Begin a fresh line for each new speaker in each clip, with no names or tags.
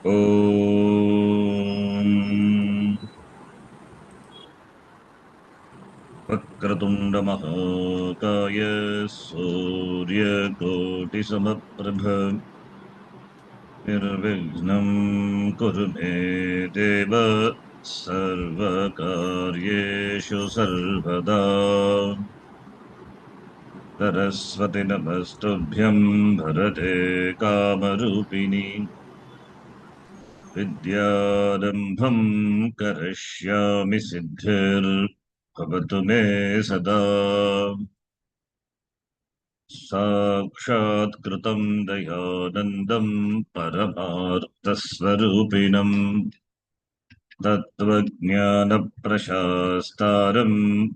ॐ वक्रतुण्डमहाकाय सूर्यकोटिसमप्रभ निर्विघ्नं कुरु मे देव सर्वकार्येषु सर्वदा सरस्वति नमस्तुभ्यं भरते कामरूपिणि विद्यारम्भं करिष्यामि सिद्धिर्भवतु मे सदा साक्षात्कृतं दयानन्दं परमार्थस्वरूपिणम् तत्त्वज्ञानप्रशास्तारं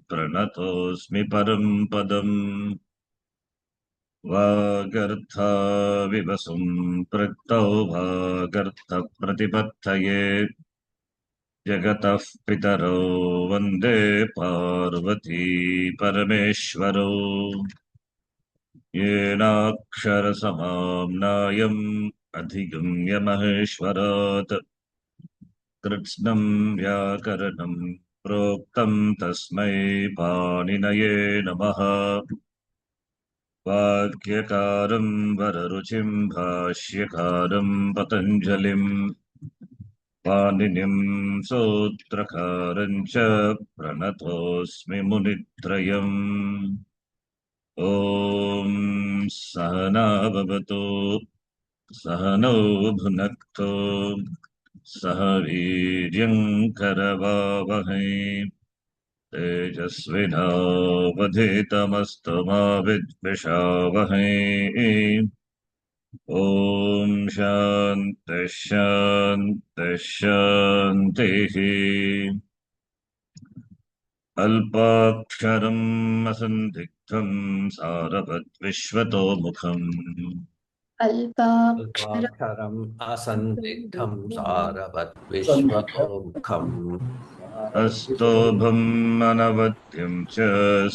प्रणतोऽस्मि परं पदम् वागर्थाविव सम्पृक्तौ वागर्थप्रतिपत्तये जगतः पितरौ वन्दे पार्वती परमेश्वरौ येनाक्षरसमाम्नायम् अधिगम्य महेश्वरात् कृत्स्नं व्याकरणं प्रोक्तं तस्मै पाणिनये नमः वाक्यकारं वररुचिं भाष्यकारं पतञ्जलिं पाणिनिं सूत्रकारं च प्रणतोऽस्मि मुनित्रयम् ॐ सहना भवतु सहनौ भुनक्तु सह वीर्यङ्करवावहै तेजस्विनावधीतमस्तु मा विद्विषावहै ॐ शान्तिः शान्तिः शान्तिः अल्पाक्षरम् असन्दिग्धम् सारवद्विश्वतोमुखम्
अल्पाक्षरम्
अल्पाक्षरम् असन्दिग्धं सारवद्विश्वतोमुखम्
अस्तोभम् अनवद्यं च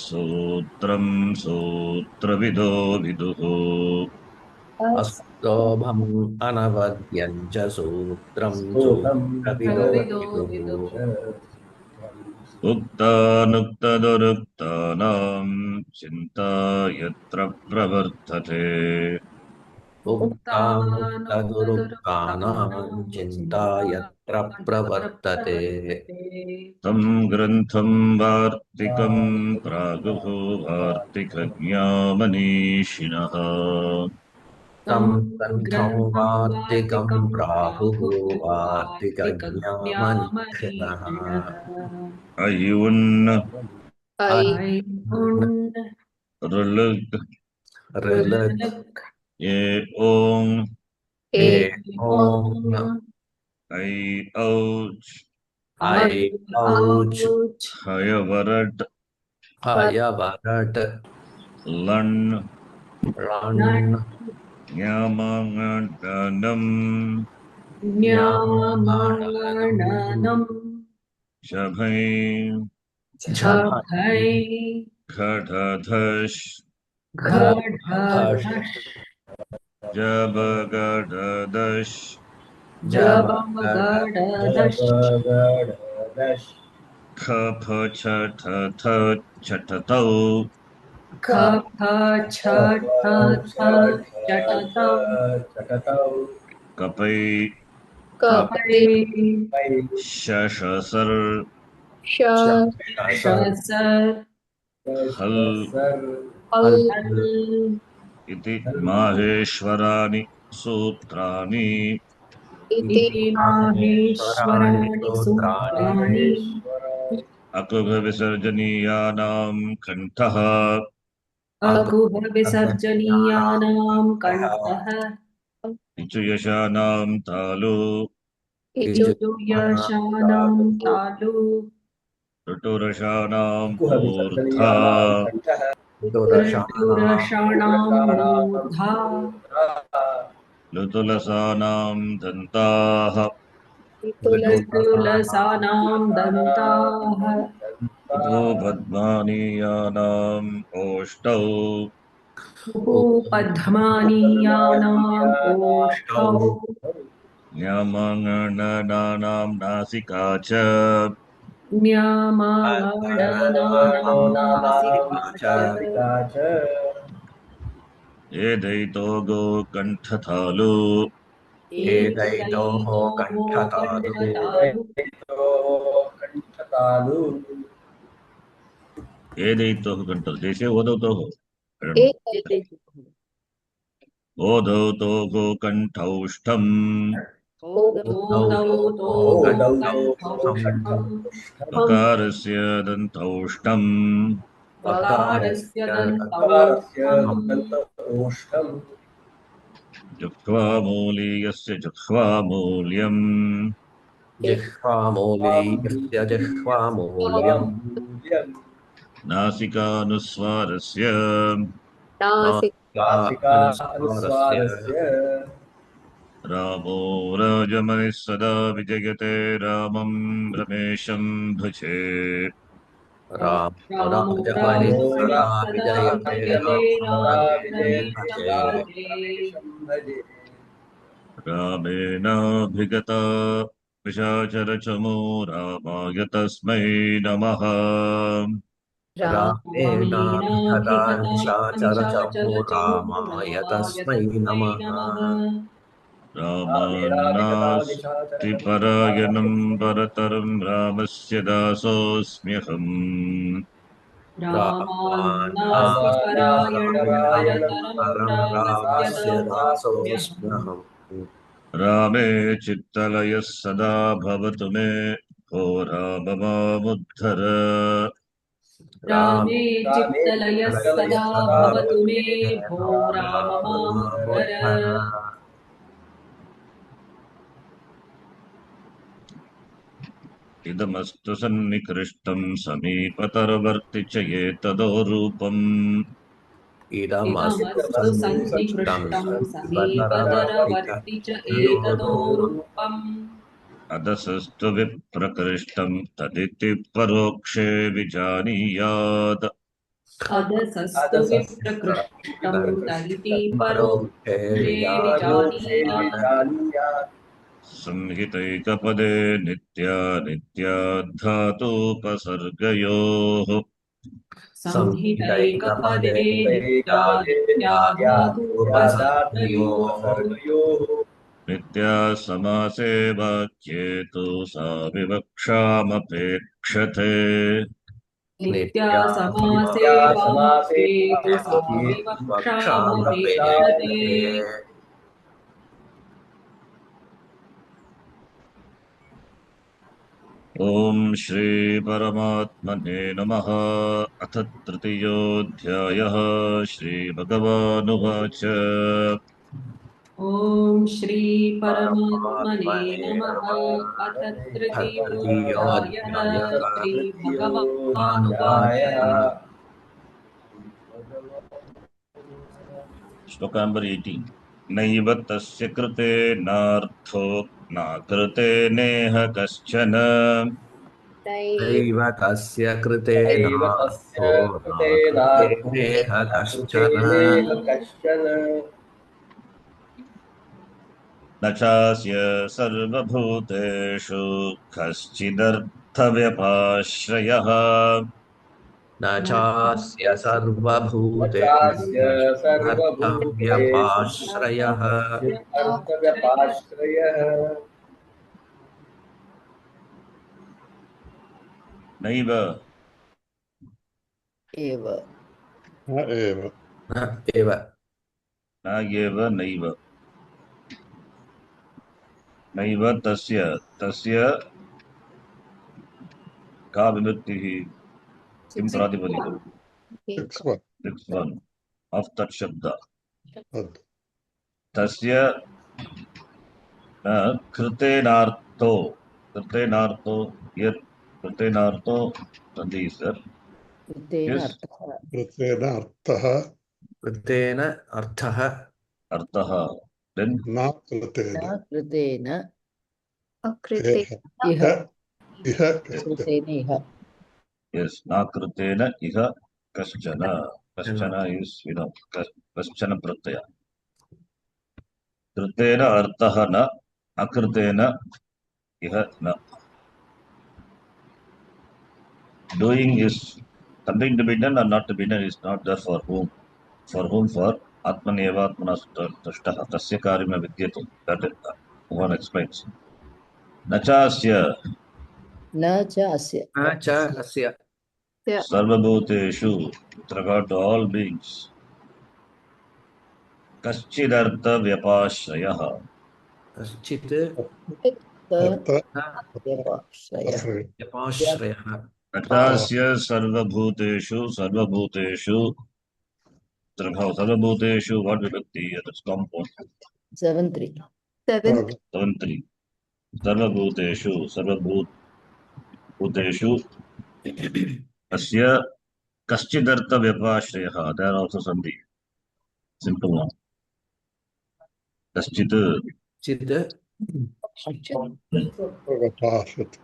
सूत्रम् सूत्रविदो विदुः
अस्तोभम् अनवद्यं च सूत्रं सूत्रविदो विदुः
उक्तानुक्तदुरुक्तानां चिन्ता यत्र प्रवर्तते
उक्तानुक्तदुरुक्तानां चिन्ता यत्र प्रवर्तते
तं ग्रन्थं वार्तिकं प्रागुः वार्तिकज्ञामनीषिणः
तं ग्रन्थं वार्तिकं प्राहुः वार्तिकज्ञामनीषिणः
अयि उन्न ऋलृग्
ऋलृक्
ये ओं
ए ॐ
ऐ औच्
ऐ औच्
हयवरट्
हयवरट्
लण्
ळण्
ञामाङाणम्
ञामाणम्
शभै
झभै
खठधश्
घढधश्
जबगडदश्
जबगडदश्
खफछठथ छठतौ
खफ छठथ चटतौ
कपै
कपै
शशसर्
शशर
हल्
हल्
इति माहेश्वराणि सूत्राणि
इति माहेश्वराणि सूत्राणि
अकुभविसर्जनीयानां कण्ठः
अकुभविसर्जनीयानां कण्ठः
इचुयशानां तालु
इचुयशानां तालु
ऋटुरशानां ऊर्ध्वा
ऋटुरषाणां मूर्धा
लुतुलसानां दन्ताः
ऋतुलसानां दन्ताः
उभोपद्मानीयानाम् ओष्ठौ
उपपद्मानीयानाम् ओष्ठौ
न्यामाङ्गणानां नासिका च
न्यामाङ्गणनानां नासिका च
नासिका च
एदैतो गोकण्ठतालु
एदैतोः
एतयोः
कण्ठतालु
कण्ठतालु
कण्ठतालु
एदैतोः कण्ठतालु जैसे ओदौतोः I don't know. ओदौतोः कण्ठौष्ठम्
ओदौतोः कण्ठौष्ठम्
वकारस्य दन्तौष्ठम्
वकारस्य
वकारस्य
दन्तौष्ठम्
दन्तौष्ठम्
जिह्वामूलीयस्य जिह्वामूल्यम्
जिह्वामूलीयस्य जिह्वामूल्यम्
नासिकानुस्वारस्य
नासिकानुस्वारस्य
रामो राजमनिः सदा विजयते रामम् रमेशम् भजे
रामो
राजमनिः सदा
राजमणिः सदा
विजयते
विजयते रामरमेशं
भजे
भजे
रामेणाभिगता पिशाचरचमो रामाय तस्मै नमः
रामेणाभिहता
रामेणाभिहता
निशाचरचमो
निशाचरचमो
रामाय
रामाय
तस्मै
तस्मै
नमः
नमः
रामान्नास्ति परायणम् परतरम् रामस्य दासोऽस्म्यहम्
रामान्नास्ति परायणं
रामान्नास्तिपरायणं
परतरं
परं
रामस्य
रामस्य
दासोऽस्म्यहम्
दासोऽस्म्यहम्
रामे चित्तलयः सदा भवतु मे भो राम मामुद्धर
रामे चित्तलयः
चित्तलयः
सदा
सदा
भवतु मे
भवतु मे
भो राम
राम
मामुद्धर
मामुद्धर
इदमस्तु सन्निकृष्टम् समीपतरवर्ति च एतदोरूपम्
इदमस्तु
इदमस्तु
सन्निकृष्टं
सन्निकृष्टं
समीपतरवर्ति च
समीपतरवर्ति च
एतदोरूपम्
एतदोरूपम्
अदसस्तु विप्रकृष्टम् तदिति परोक्षे विजानीयात्
अधसस्तु विप्रकृष्टं तदिति
परोक्षे
परोक्षे
विजानीयात्
विजानीयात्
संहितैकपदे नित्यानित्याद्धातूपसर्गयोः
संहितैकपदे
संहितैकपदे
नित्यानित्याधातुपसर्गयोः
नित्यासमासे वाक्ये तु सा विवक्षामपेक्षते
नित्यासमासे
समासे
वाक्ये तु सा विवक्षामपेक्षते
वक्षामपेक्षते
ॐ श्रीपरमात्मने नमः अथ तृतीयोऽध्यायः श्रीभगवानुवाच
ॐ श्री परमात्मने
परमात्मने
नमः अथ
नमः
तृतीयोऽध्यायः श्रीभगवानुवाच
तृतीयोऽध्यायः
श्लोक नंबर 18 नैव तस्य कृते नार्थो नाकृते नेह कश्चन
नैव तस्य कृते
दैव
नार्थो
तस्य
नाकृते
कृतेनार्थो
नेह
नाकृते
कश्चन
नेह कश्चन
न चास्य सर्वभूतेषु कश्चिदर्थव्यपाश्रयः
न चास्य
न
सर्वभूतेषु
चास्य सर्वभूतेषु
कश्चिदर्थव्यपाश्रयः
कश्चिदर्थव्यपाश्रयः
नैव
एव
न एव
न एव
न एव नैव नैव तस्य तस्य का विभक्तिः किं प्रातिपदिकम्
X1
सिक्स् वन् आफ् तत् शब्द
तद्
तस्य न कृतेनार्थो कृतेनार्थो यत् कृतेनार्थो सन्धि सर
कृतेन
यस्
अर्थः
कृतेन अर्थः
कृतेन अर्थः
अर्थः देन्
न कृतेन
न कृतेन
अकृते
इह
इह
इह कृतेन
कृतेन इह
यस् न कृतेन इह कश्चन कश्चन इस् कश्चन प्रत्यय कृतेन अर्थः न अकृतेन इह न. Doing is something to be done or not to be done is not there for whom. For whom? For Atmaneva Atmana Tushtaha Tasya Karima Vidyate. That one explains. Nachasya
न च अस्य
न च अस्य
य
Sarvabhuteshu with regard to all beings. Kaschidartha Vyapashrayah.
कश्चित्
अर्थ
व्यपाश्रयः
आश्रय
व्यपाश्रयः
Nachasya Sarvabhuteshu Sarvabhuteshu what vibhakti? That's compound.
7-3
seventh
7-3. Sarvabhuteshu Asya Kaschidartha Vyapashrayah. There are also sandhi. Simple one. Kaschit.
चित्
प्रकाशत्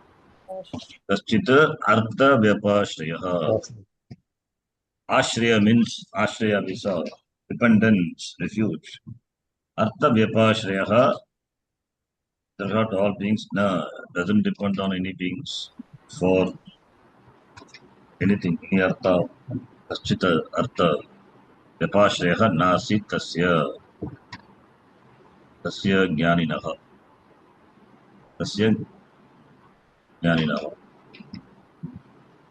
Kaschit Artha Vyapashrayah. Ashraya means dependence, refuge. Artha Vyapashrayah, not all beings, doesn't depend on any beings for anything. Any Artha, Kaschita Artha Vyapashrayah Nasi Tasya Jnaninaha. Tasya Jnaninaha.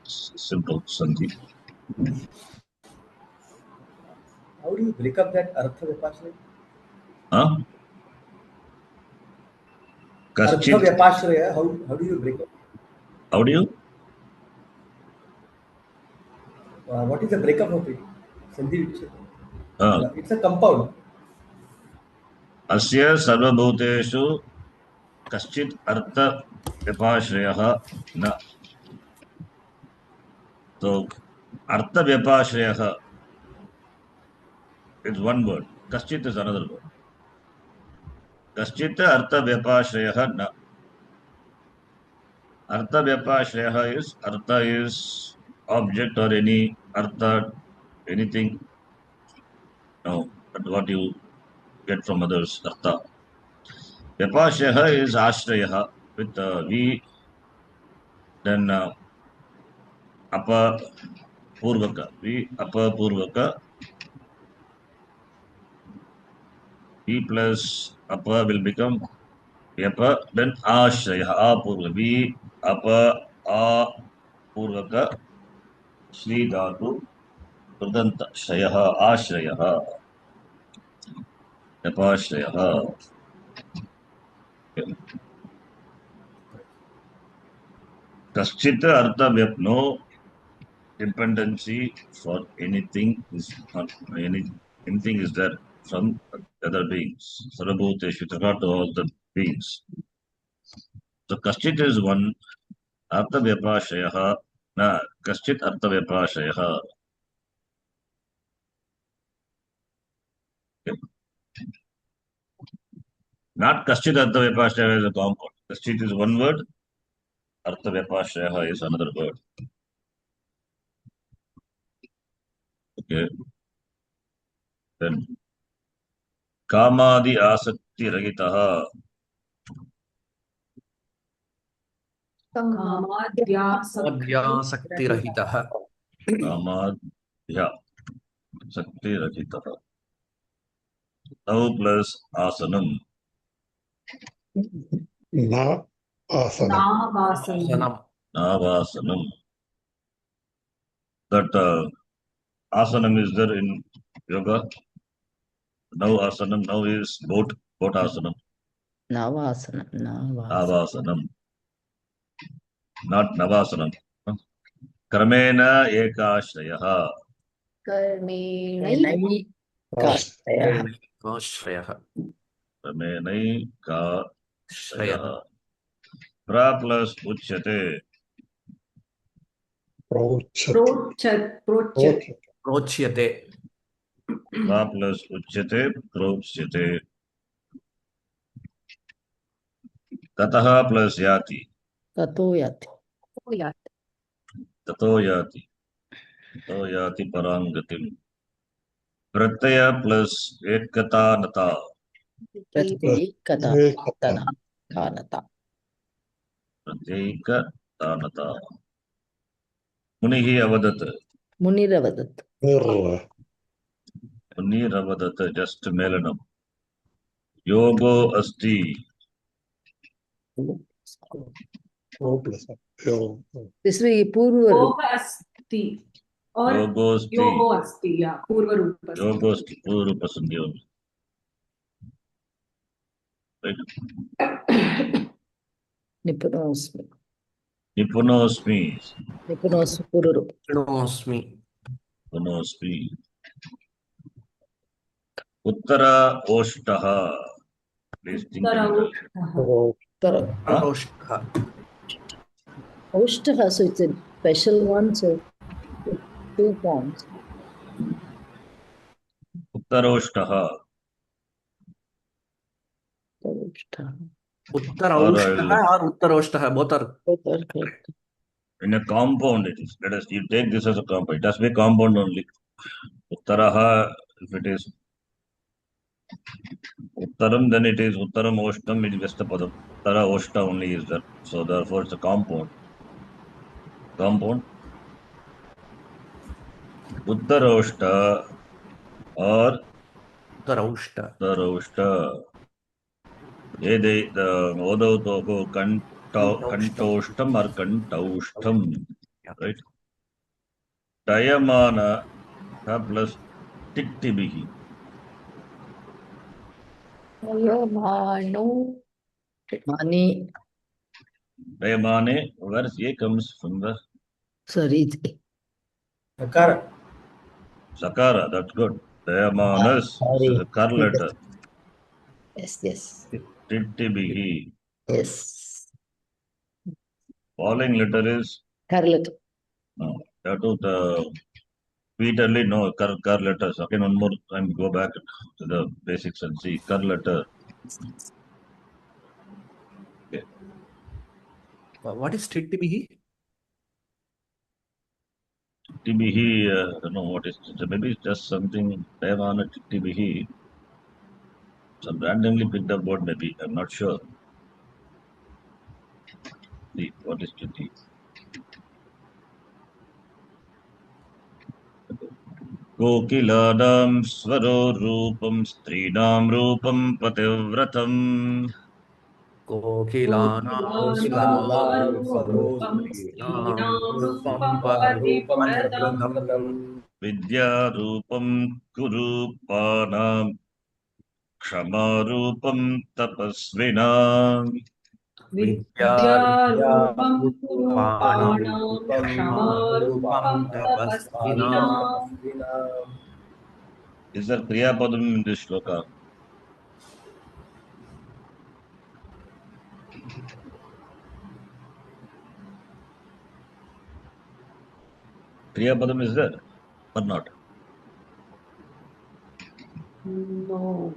Simple sandhi.
How do you break up that Artha Vyapashraya?
Huh?
Artha
Kaschit,
Vyapashraya, how do you break up?
how do you?
What is the breakup of it? Sandhi,
Uh,
it's a compound.
Asya Sarvabhuteshu Kaschit Artha Vyapashrayah na. So, Artha Vyapashrayah is one word. Kaschit is another word. Kaschit Artha Vyapashrayah na. Artha Vyapashrayah is, Artha is object or any Artha, anything. No, but what you get from others, Artha. Vyapashrayah is Ashrayah with V, then Apa Purvaka. V, Apa Purvaka. V plus Apa will become Vyapa, then Ashraya, Apurva. V, Apa, A, Purvaka, Shri Dhatu, Pradanta, Shayaha, Ashrayaha, Vyapashrayaha. Kaschita Artha Vyap, no dependency for anything is not, anything is there from other beings. Sarabhutesh, with regard to all the beings. So Kaschit is one, Artha Vyapashayaha, na Kaschit Artha Vyapashayaha. Not Kaschit Artha Vyapashayaha is a compound. Kaschit is one word, Artha Vyapashayaha is another word. Okay. Then Kamadi Asakti Ragitaha.
अभ्यासक्तिरहितः
Kamadhya Sakti Ragitaha. Now plus Asanam.
न आसनं
नावासनं
Navasanam. That Asanam is there in yoga. Now Asanam, now is boat Asanam.
नवासनं
Navasanam. Not Navasanam. Kramena Ekashrayaha.
कर्मेणैः
काश्रयः
आश्रयः
Kramenai
श्रयः
Pra plus Uchyate.
प्रोच्यते
प्रोच्यते
प्रोच्यते
Pra plus Uchyate, Prochyate. Tataha plus Yati.
ततो याति
Tato Yati. Tato Yati Parangatim. Pratyaya plus Ekata Nata.
प्रत्येकता तना Tanata.
Pratyeka-tanata. Munihi avadat.
Muniravadat.
Nir.
Muniravadat, just melanam. Yogo asti.
O plus. Yo.
This way, Purva.
Yoga asti. Or
Yogosti.
yogo asti. Yeah. Purva rupa.
Yogosti. Purupa sandhi only. Right?
Nipunosmi.
Nipunosmi.
Nipunosmi Pururup.
Shrunosmi.
Nipunosmi. Uttara Oshtaha. Please think in English.
O.
Tara.
Aroshka.
Oshtaha, so it's a special one, so 2 points.
Uttaroshtaha.
Oshtaha.
Uttaraushtaha or Uttaroshtaha, both are
Both are correct.
In a compound it is. Let us, you take this as a compound. It has to be a compound only. Uttaraha, if it is Uttaram, then it is Uttaram Oshtam, it is Vestapadam. Uttara Oshta only is there. So therefore it's a compound. Compound. Uttaroshta or
Uttaraushta.
Uttaroshta. The Odotoko Kantoshtam or Kantaushtam.
Yeah.
Right? Dayamana plus Tiktibihi.
Ayamano. Mani.
Dayamane, where A comes from the
Sorry.
Sakara.
Sakara, that's good. Dayamanas,
Sorry.
this is a kar letter.
Yes.
Tiktibihi.
Yes.
Following letter is
Carlet.
no. That to the repeatedly no kar letters. Again, one more time go back to the basics and see kar letter. Okay.
What is Tittibihi?
Tiktibihi, I don't know what is it. Maybe it's just something Dayamana Tiktibihi. Some randomly picked up word maybe. I'm not sure. See what is Tikti. Kokiladam swaro rupam strinam rupam pativratam.
Kokilanam
Rupam Strinam Rupam Paripratam.
Vidya rupam kurupanam kshama rupam tapasvinam.
Vidya Rupam Kurupanam Kshama Rupam Tapasvinam.
Is there Kriya Padam in this shloka? Kriya Padam is there or not?
No.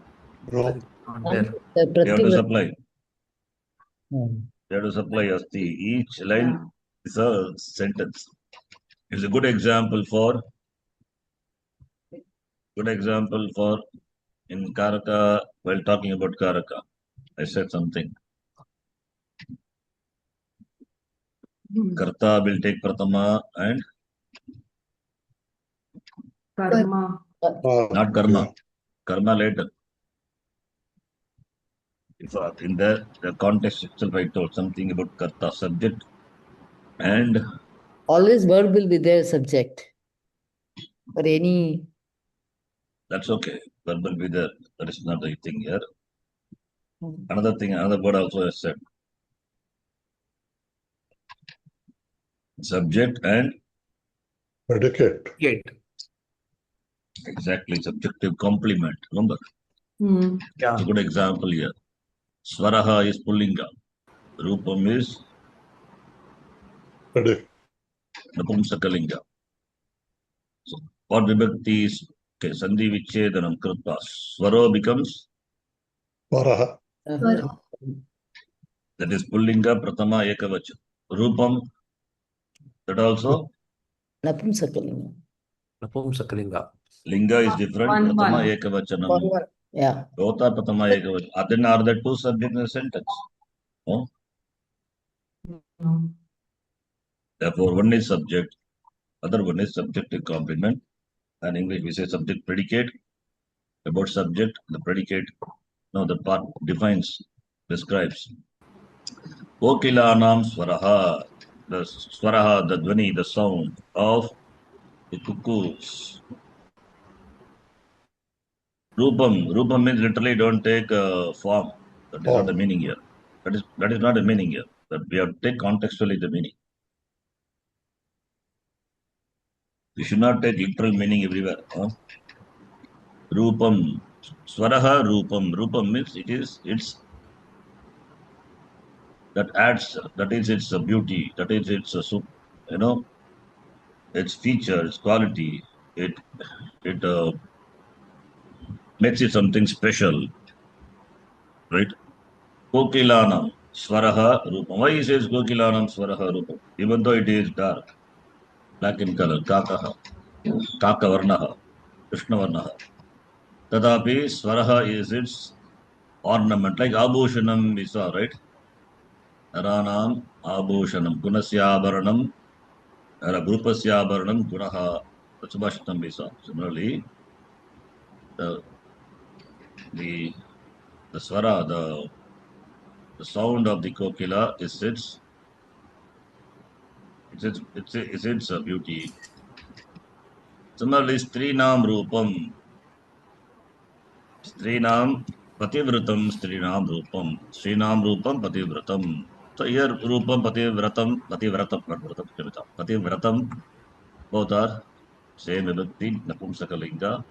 No.
Not there.
They have to supply.
Hmm.
They have to supply asti. Each line is a sentence. It's a good example for in Karaka, while talking about Karaka. I said something. Karta will take Pratama and
Karma.
not Karma. Karma later. In the context itself, I told something about Karta, subject, and
Always verb will be there, subject. For any.
that's okay. Verb will be there. That is not the thing here.
Hmm.
Another word also I said. Subject and
Predicate.
Gate.
exactly subjective complement. Remember?
Yeah.
It's a good example here. Swaraha is Pullinga. Rupam is
Predict.
Napumsakalinga. So, what vibhakti is okay, Sandhi Vichedanam Krutva. Swaro becomes,
Varaha.
that is Pullinga Pratama Ekavacham. Rupam, that also
Napumsakalinga.
Napumsakalinga.
Linga is different.
One.
Pratama Ekavachanam.
Yeah.
Dota Pratama Ekavachanam. Then are there two subjects in a sentence? No?
No.
Therefore, one is subject, other one is subjective complement. And in English, we say subject predicate. About subject, the predicate, no, the part defines, describes. Kokilanam swaraha, the swaraha, the dhvani, the sound of the cuckoos. Rupam means literally don't take form. That is not the meaning here. That is not the meaning here. But we have to take contextually the meaning. We should not take literal meaning everywhere. Rupam, swaraha rupam. Rupam means it's that adds, that is its beauty, that is its its feature, its quality. It makes it something special, right? Kokilanam swaraha rupam. Why he says Kokilanam swaraha rupam? Even though it is dark, black in color, kakaha, kakavarnaha, krishnavarnaha. Tadapi swaraha is its ornament, like abhushanam we saw, right? Naranam abhushanam, gunasyabaranam, grupasyabaranam, gunaha, subhashitam we saw. Similarly, the swara, the sound of the kokila is its beauty. Similarly, Strinam Rupam. Strinam Pativratam, Strinam Rupam. Strinam Rupam Pativratam. So here Rupam Pativratam, not Vratam, Pativratam, both are same vibhakti, Napumsakalinga.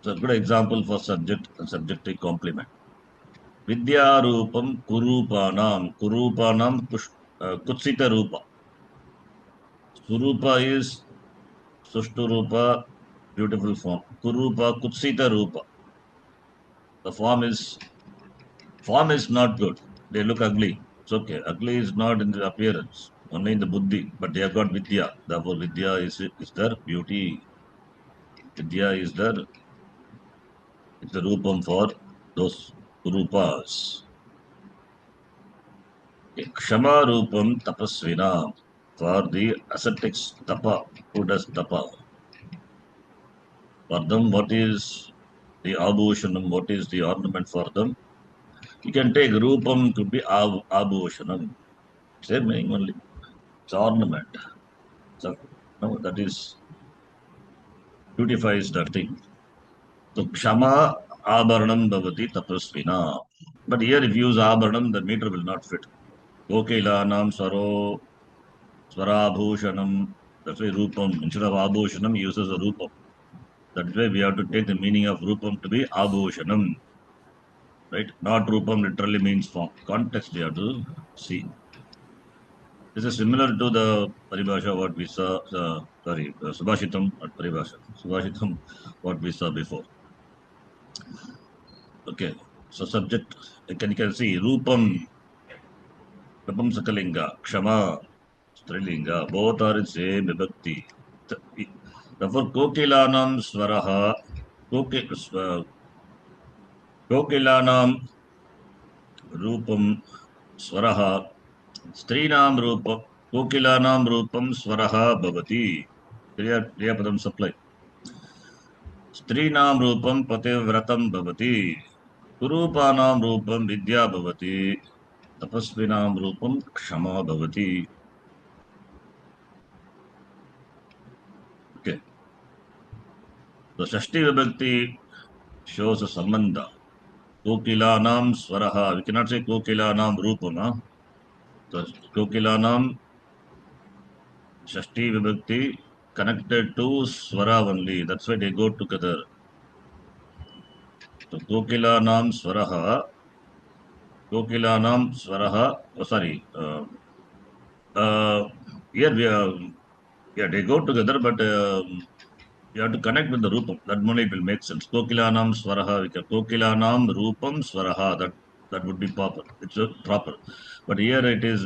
So a good example for subject and subjective complement. Vidya Rupam Kurupanam. Kurupanam Kutsita Rupa. Surupa is Sushtu Rupa, beautiful form. Kurupa, Kutsita Rupa. The form is not good. They look ugly. It's okay. Ugly is not in the appearance, only in the buddhi. But they have got vidya. Therefore, vidya is their beauty. Vidya is the rupam for those rupas. Kshama rupam tapasvina, for the ascetics, tapa, who does tapa. For them, what is the abhushanam, what is the ornament for them? You can take rupam, could be abhushanam. Same meaning only. It's ornament. So, no, that is beautifies the thing. So kshama abharanam bhavati tapasvina. But here if you use abharanam, the meter will not fit. Kokilanam swarabhushanam. That's why rupam. Instead of abhushanam, he uses a rupam. That's why we have to take the meaning of rupam to be abhushanam. Right? Not rupam literally means form. Context we have to see. This is similar to the paribhasha what we saw, subhashitam, not paribhasha. Subhashitam, what we saw before. Okay, so subject, you can see rupam, sakalinga, kshama, strilinga, both are in same vibhakti. Therefore, kokilanam swaraha, kokilanam rupam swaraha, strinam rupam, kokilanam rupam swaraha bhavati. Kriyapadam supply. Strinam rupam pativratam bhavati. Kurupanam rupam vidya bhavati. Tapasvinam rupam kshama bhavati. Okay. So Shashti Vibhakti shows a sambandha. Kokilanam swaraha. We cannot say kokilanam rupam. Huh? So kokilanam Shashti Vibhakti connected to swara only. That's why they go together. So kokilanam swaraha. Kokilanam swaraha. Oh, sorry. Here we are. Yeah, they go together, but you have to connect with the rupam. That only it will make sense. Kokilanam swaraha. Kokilanam rupam swaraha. That would be proper. It's proper. But here it is.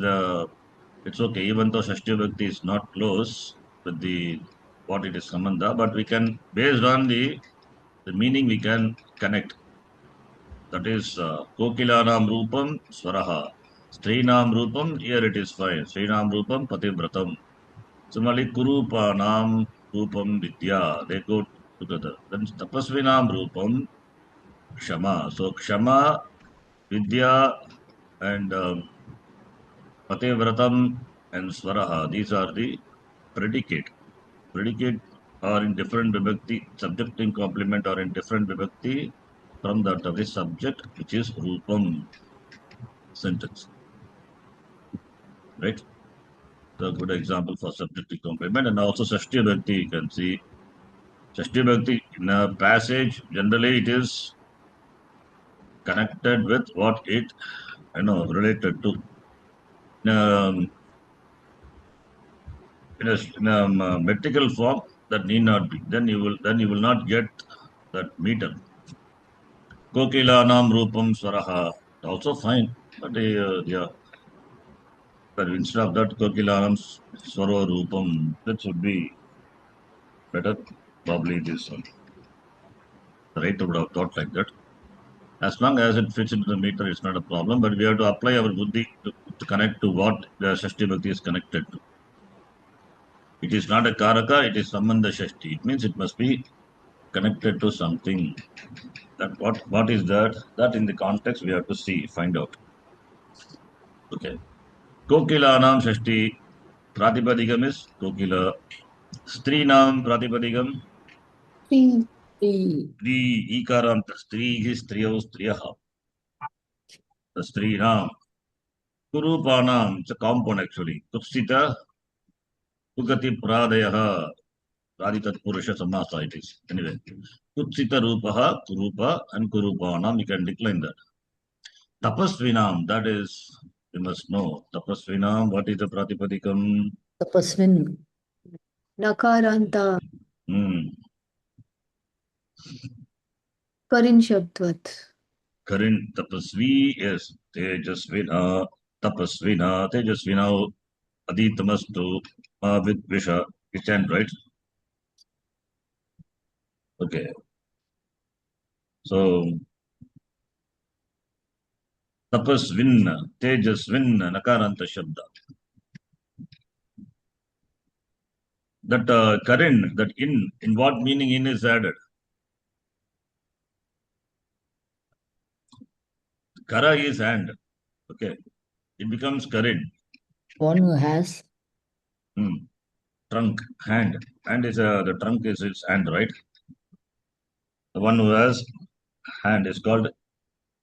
It's okay. Even though Shashti Bhakti is not close with the what it is sambandha, but we can, based on the meaning, we can connect. That is Kokilanam Rupam Swaraha. Strinam Rupam, here it is fine. Strinam Rupam Pativratam. Similarly, Kurupanam Rupam Vidya. They go together. Then Tapasvinam Rupam Kshama. So Kshama, Vidya, and Pativratam and Swaraha. These are the predicate. Predicate are in different vibhakti, subject in complement are in different vibhakti from that of the subject, which is Rupam sentence. Right? So, a good example for subject in complement, and also Shashti Bhakti, you can see. Shashti Bhakti in a passage, generally it is connected with what it related to. In a metrical form, that need not be. Then you will not get that meter. Kokilanam Rupam Swaraha. Also fine. But yeah. But instead of that, Kokilanam Swaro Rupam, that should be better. Probably this one. The writer would have thought like that. As long as it fits into the meter, it's not a problem. But we have to apply our buddhi to connect to what the Shashti Bhakti is connected to. It is not a Karaka, it is Sambandha Shashti. It means it must be connected to something. That what is that? That in the context we have to see, find out. Okay. Kokilanam Shashti Pratipadikam is Kokila. Strinam Pratipadikam.
Three.
Three.
Ikaram. Stri is Striyau Striyaha. The Strinam. Kurupanam. It's a compound actually. Kutsita. Kugati Pradayaha. Raditat Purusha Samasa it is. Anyway. Kutsita Rupaha. Kurupa and Kurupanam. You can decline that. Tapasvinam. That is, you must know. Tapasvinam. What is the Pratipadikam?
Tapasvin.
Nakaranta. Karin Shabdvat.
Karin Tapasvi is Tejasvina. Tapasvina. Tejasvina. Aditamastu. With Visha. You stand right. Okay. So, Tapasvin, Tejasvin, Nakaranta Shabda. That Karin, that in what meaning in is added? Kara is hand. Okay. It becomes Karin.
One who has.
Trunk, hand. Hand is the trunk is its hand, right? The one who has hand is called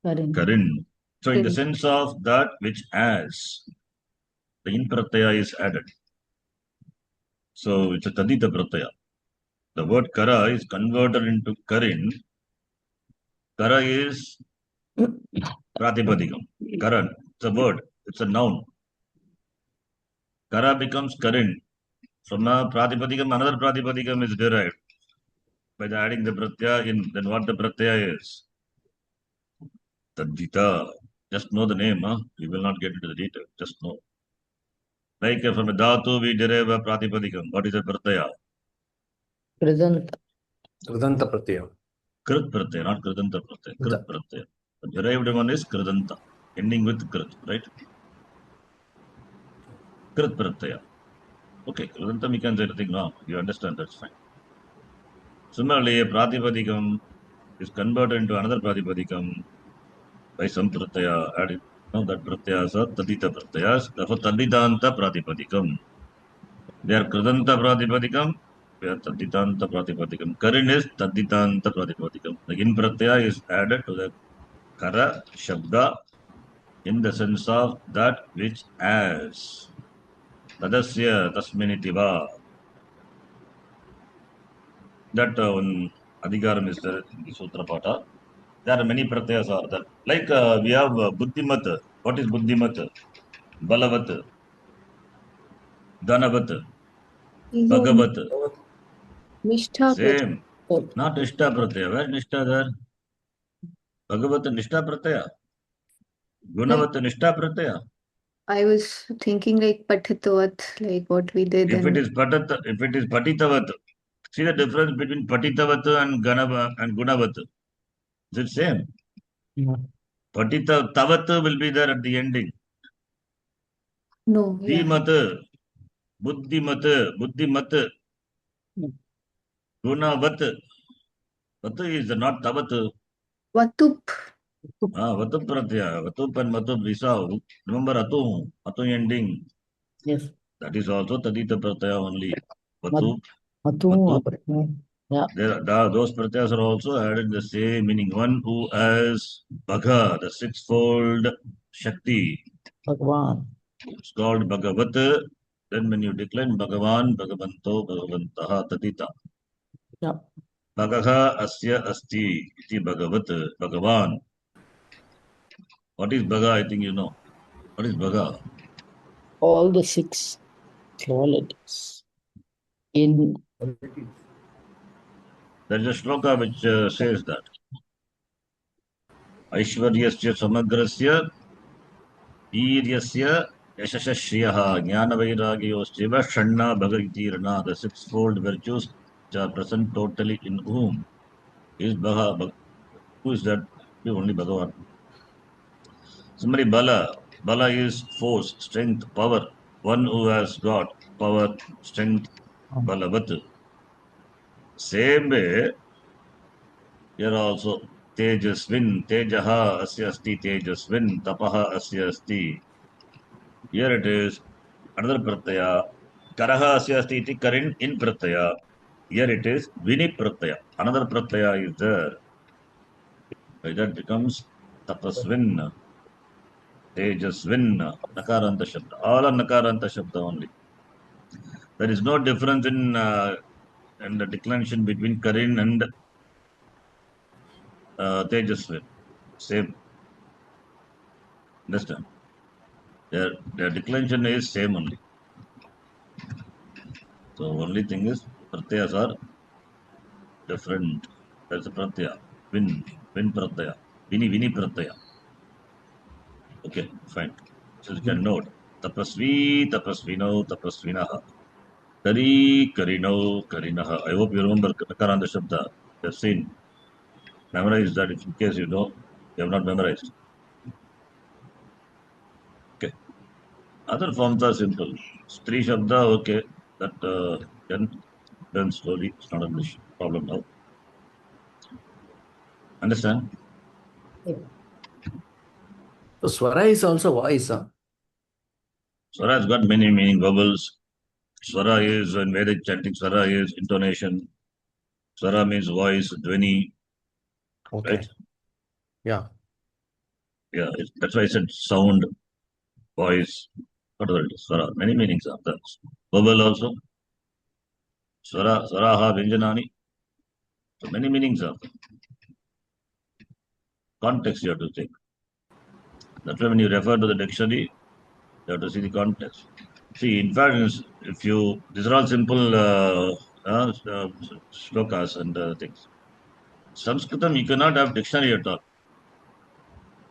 Karin. So, in the sense of that which has, the in pratyaya is added. So, it's a Tadita pratyaya. The word Kara is converted into Karin. Kara is Pratipadikam. Karan, it's a word, it's a noun. Kara becomes Karin. From a Pratipadikam, another Pratipadikam is derived by adding the pratyaya in. Then what the pratyaya is? Tadita. Just know the name, huh? You will not get into the detail. Just know. Like from a dhatu, we derive a Pratipadikam. What is a pratyaya?
Kridanta.
Kridanta pratyaya.
Krit pratyaya, not Kridanta pratyaya. Krit pratyaya. The derived one is Kridanta, ending with Krit, right? Krit pratyaya. Okay, Kridanta we can say anything wrong. You understand, that's fine. Similarly, a Pratipadikam is converted into another Pratipadikam by some pratyaya added. Now that pratyayas are Tadita pratyayas, therefore Taditanta Pratipadikam. They are Kridanta Pratipadikam, they are Taditanta Pratipadikam. Karin is Taditanta Pratipadikam. The in pratyaya is added to the Kara Shabda in the sense of that which as. Tadasya Tasminiti Va. That one Adhikaram is there in the Sutra Pata. There are many pratyayas are there. Like we have Buddhimat. What is Buddhimat? Balavat. Dhanavat. Bhagavat.
Nishtha.
Same. Not Nishtha pratyaya. Where is Nishtha there? Bhagavat Nishtha pratyaya. Gunavat Nishtha pratyaya.
I was thinking like Patitavat, like what we did.
If it is Patitavat, see the difference between Patitavat and Gunavat. Is it same?
Yeah.
Patita tavat will be there at the ending.
No, yeah.
Dhimat, buddhimat, buddhimat,
Hmm.
gunavat. Vat is not tavat.
Vatup.
Vatup pratyaya. Vatup and matup visa. Remember atu. Atu ending.
Yes.
That is also tadita pratyaya only.
Mat-
Vatup,
Matu.
matup.
Yeah.
Those pratyas are also added the same meaning. One who has Bhaga, the sixfold Shakti.
Bhagwan.
It's called Bhagavat. Then when you decline Bhagavan, Bhagavanto, Bhagavantaha, Tadita.
Yeah.
Bhagaha Asya Asti, iti Bhagavat, Bhagavan. What is Bhaga? I think you know. What is Bhaga?
All the 6 qualities in
There is a shloka which says that. Aishwaryasya Samagrasya Veeryasya Yashashashriyaha Jnanavairagyostiva Shanna Bhagaitirana. The sixfold virtues which are present totally in whom is Bhaga. Who is that? Only Bhagavan. Somebody Bala. Bala is force, strength, power. One who has got power, strength, Balavat. Same way, here also Tejasvin, Tejaha Asya Asti Tejasvin, Tapaha Asya Asti. Here it is another pratyaya. Karaha Asya Asti iti Karin in pratyaya. Here it is Vini pratyaya. Another pratyaya is there. That becomes Tapasvin, Tejasvin, Nakaranta Shabda. All are Nakaranta Shabda only. There is no difference in the declension between Karin and Tejasvin. Same. Understand? Their declension is same only. So only thing is pratyas are different. There's a pratyaya. Vin pratyaya. Vini pratyaya. Okay, fine. So you can note. Tapasvi, tapasvino, tapasvinaha. Kari, karino, karinaha. I hope you remember Nakaranta Shabda. You have seen. Memorize that if in case you know, you have not memorized. Okay. Other forms are simple. Stri Shabda, okay. That can learn slowly. It's not a problem now. Understand?
So Swara is also voice.
Swara has got many meaning. Vowels. Swara is in Vedic chanting. Swara is intonation. Swara means voice, dhvani.
Okay.
Right?
Yeah.
Yeah, that's why I said sound, voice, whatever it is. Swara. Many meanings are there. Vowel also. Swara, swaraha, vyanjanani. So many meanings are there. Context you have to take. That's why when you refer to the dictionary, you have to see the context. See, in fact, if you, these are all simple shlokas and things. Sanskritam, you cannot have dictionary at all.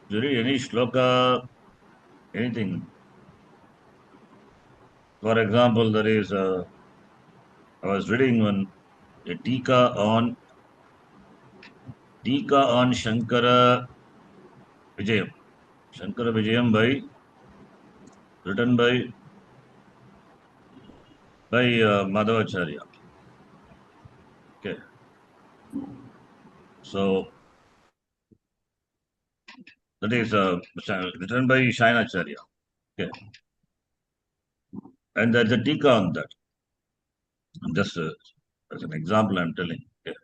If you read any shloka, anything. For example, there is, I was reading a Tika on Shankara Vijayam. Shankara Vijayam written by Madhavacharya. Okay. So, that is written by Shainacharya. Okay. And there's a Tika on that. Just as an example, I'm telling. Okay.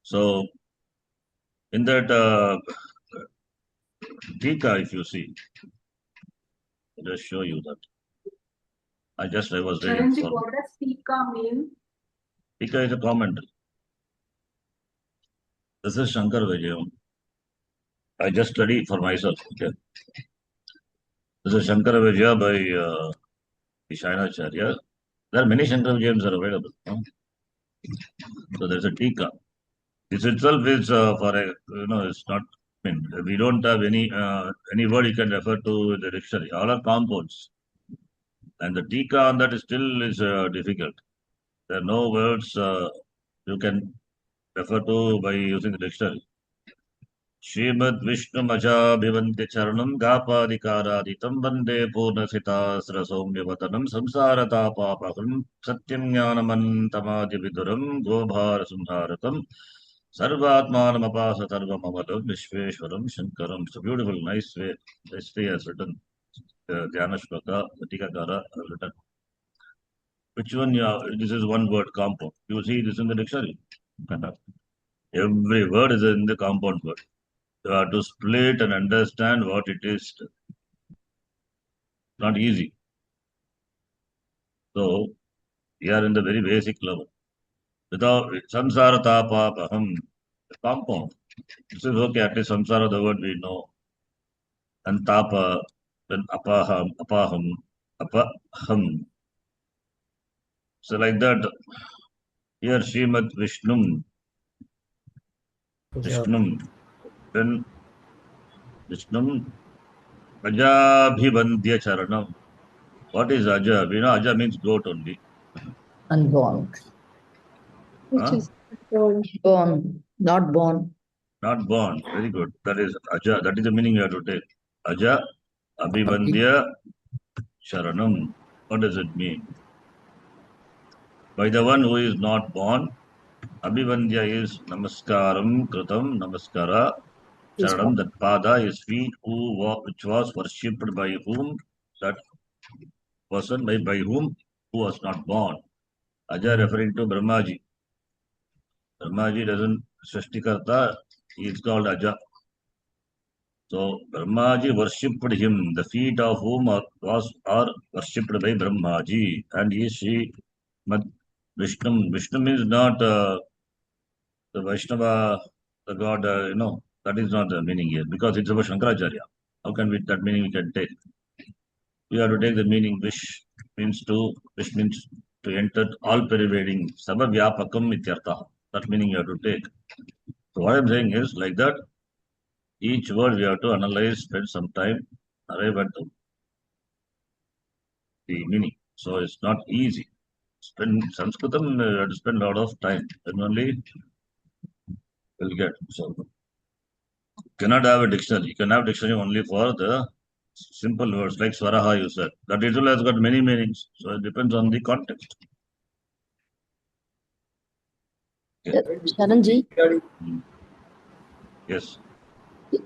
So, in that Tika, if you see, I'll just show you that. I was reading.
Charanjit, what does Tika mean?
Tika is a commentary. This is Shankar Vijayam. I just study for myself. Okay. This is Shankara Vijaya by Shainacharya. There are many Shankara Vijayams are available. No? So there's a Tika. This itself is for a, it's not, I mean, we don't have any word you can refer to in the dictionary. All are compounds. And the Tika on that is still is difficult. There are no words you can refer to by using the dictionary. Srimad Vishnu Maja Bhivanti Charanam Gapadikaraaditam Vande Purnasita Srasaumya Vatanam Samsarata Papakam Satyam Jnanamantamadi Viduram Gobhara Sumharatam Sarvatmanam Apasa Sarvam Amalam Vishveshwaram Shankaram. It's a beautiful, nice way. Nice way has written. Dhyana Shloka, Vatikakara has written. Which one? This is one word, compound. You see this in the dictionary. Every word is in the compound word. You have to split and understand what it is. Not easy. So, we are in the very basic level. Without samsara tapapaham, compound. This is okay, at least samsara, the word we know. And tapa, then apaham, apaham. So, like that, here Srimad Vishnum, then Vishnum, Ajabhivandya Charanam. What is Aja? We know Aja means goat only.
Unborn.
Which
Huh?
is born.
Born, not born.
Not born. Very good. That is Aja. That is the meaning you have to take. Aja, Abhivandya, Sharanam. What does it mean? By the one who is not born, Abhivandya is Namaskaram, Kritam, Namaskara,
Is
Sharanam, that Pada is feet, which was worshipped by whom? That person by whom? Who was not born. Aja referring to Brahmaji. Brahmaji doesn't Srishtikarta, he is called Aja. So Brahmaji worshipped him, the feet of whom are worshipped by Brahmaji, and he is Sri Mad Vishnu. Vishnu is not the Vaishnava, the god, that is not the meaning here, because it's about Shankaracharya. How can we, that meaning we can take? We have to take the meaning Vish means to enter, all pervading, Sabavyapakam ityartha. That meaning you have to take. So what I'm saying is like that, each word we have to analyze, spend some time, arrive at the meaning. So it's not easy. Spend Sanskritam, you have to spend a lot of time. Then only we'll get. So cannot have a dictionary. You can have dictionary only for the simple words like Swaraha you said. That it has got many meanings. So it depends on the context.
Sharanji,
Yes.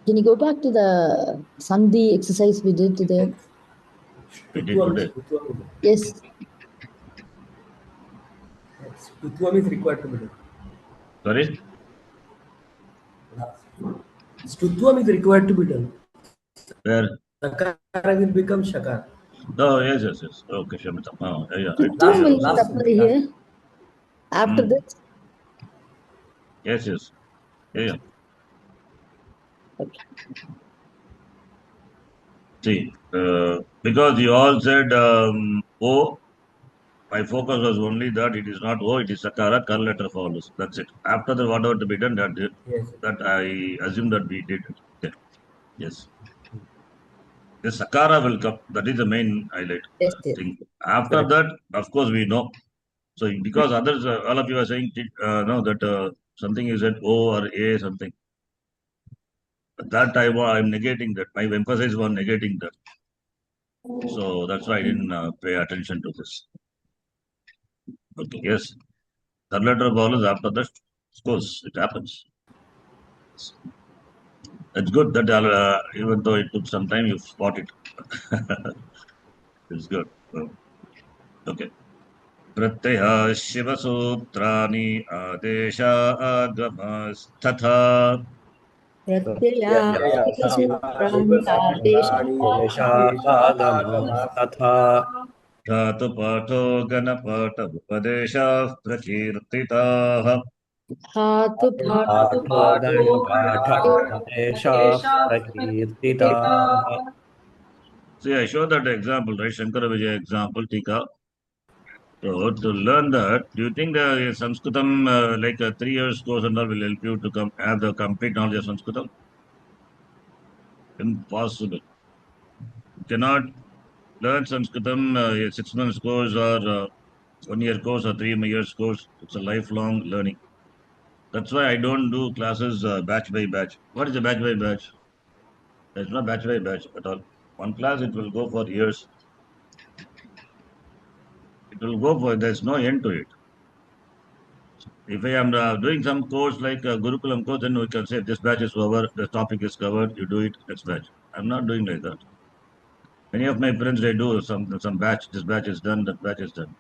can you go back to the Sandhi exercise we did today?
We did today.
Yes.
Stutvam is required to be done.
Sorry?
Stutvam is required to be done.
Where?
Sakara will become Shakar.
Oh, yes. Okay, Shamita. Oh, yeah.
Stutvam will
last-
not apply here. After
Hmm.
this,
Yes. Yeah.
okay.
See, because you all said O, my focus was only that it is not O, it is Sakara, curl letter follows. That's it. After that, whatever to be done,
Yes.
that I assume that we did it. Okay. Yes. The Sakara will come. That is the main highlight
Yes.
thing. After that, of course, we know. So because others, all of you are saying no, that something is at O or A something. But that I'm negating that. My emphasis was negating that. So that's why I didn't pay attention to this. Okay, yes. Third letter follows after that. Of course, it happens. It's good that even though it took some time, you spot it. It's good. Okay. Pratyaya Shiva Sutrani Adesha Agamas
Pratyaya
तथा
Dhatu Pato Ganapata Upadesha Prakirtitaha.
Hatu
See, I showed that example, right? Shankara Vijaya example, Tika. So to learn that, do you think the Sanskritam, like a 3 years course and all, will help you to have the complete knowledge of Sanskritam? Impossible. You cannot learn Sanskritam, a 6 months course or 1 year course or 3 years course. It's a lifelong learning. That's why I don't do classes batch by batch. What is a batch by batch? It's not batch by batch at all. One class, it will go for years. It will go for, there's no end to it. If I am doing some course like a Gurukulam course, then we can say this batch is over, the topic is covered, you do it next batch. I'm not doing like that. Many of my friends, they do some batch, this batch is done, that batch is done.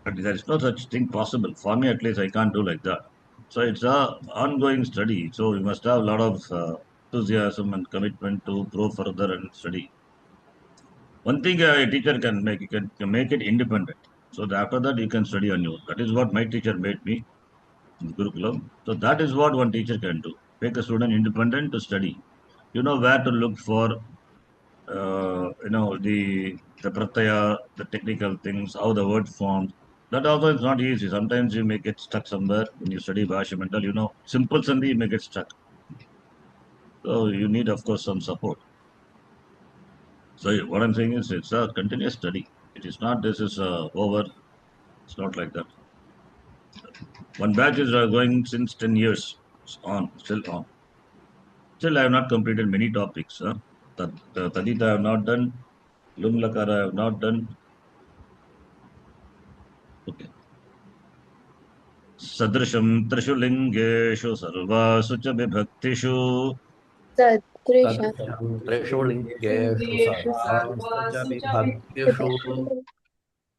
But there is no such thing possible. For me, at least, I can't do like that. So it's a ongoing study. So you must have a lot of enthusiasm and commitment to grow further and study. One thing a teacher can make, you can make it independent. So that after that, you can study on your own. That is what my teacher made me in Gurukulam. So that is what one teacher can do. Make a student independent to study. You know where to look for, the pratyaya, the technical things, how the word forms. That also is not easy. Sometimes you may get stuck somewhere when you study Bhashya Mental. Simple Sandhi, you may get stuck. So you need, of course, some support. So what I'm saying is it's a continuous study. It is not this is over. It's not like that. One batch is going since 10 years. It's on, still on. Still, I have not completed many topics. Tadita I have not done. Lung Lakara I have not done. Okay. Sadrisham Trishu Lingeshu Sarvasu cha Vibhaktishu
Sadrisha.
Trishu lingeshu sarvasu vibhaktishu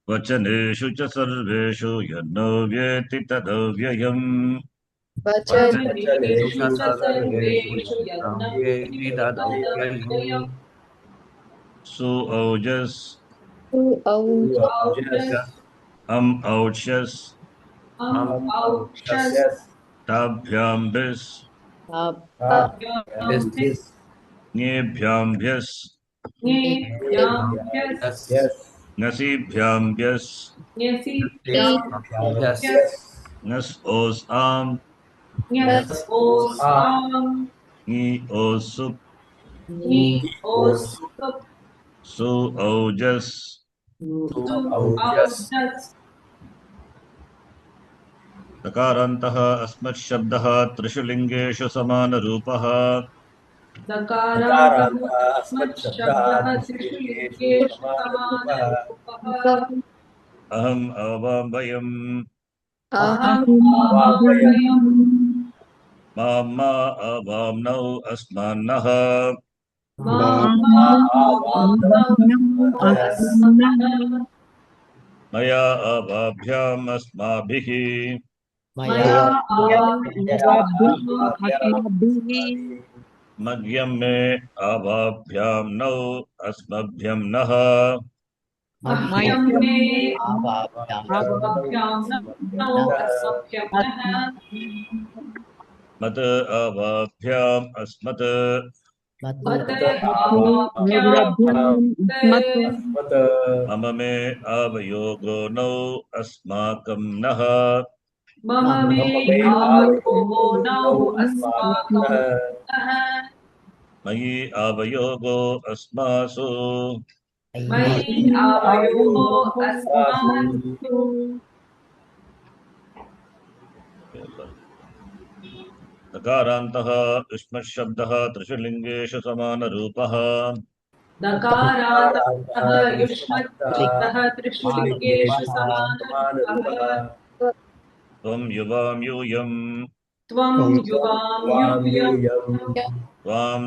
Vachaneshu cha Sarveshu Yadno Vyeti Tadavyayam
Vachan.
Su Aujas Auchas Tabhyam Bis Nyebhyam Vyas Nasibhyam Vyas Nas Os Am Ni Osup Su Aujas Takarantaha Asmat Shabdaha Trishu Lingeshu Samana Rupaha Aham Avam Bayam Mama Avam Nau Asmanaha Maya Avabhyam Asmabhihi Magyam Me Avabhyam Nau Asmabhyam Naha Mat Avabhyam Asmat Mama Me Avayogo Nau Asmakam Naha Mayi Avayogo Asmasu Takarantaha Ushmat Shabdaha Trishu Lingeshu Samana Rupaha Tvam Yuvam Yuyam Tvam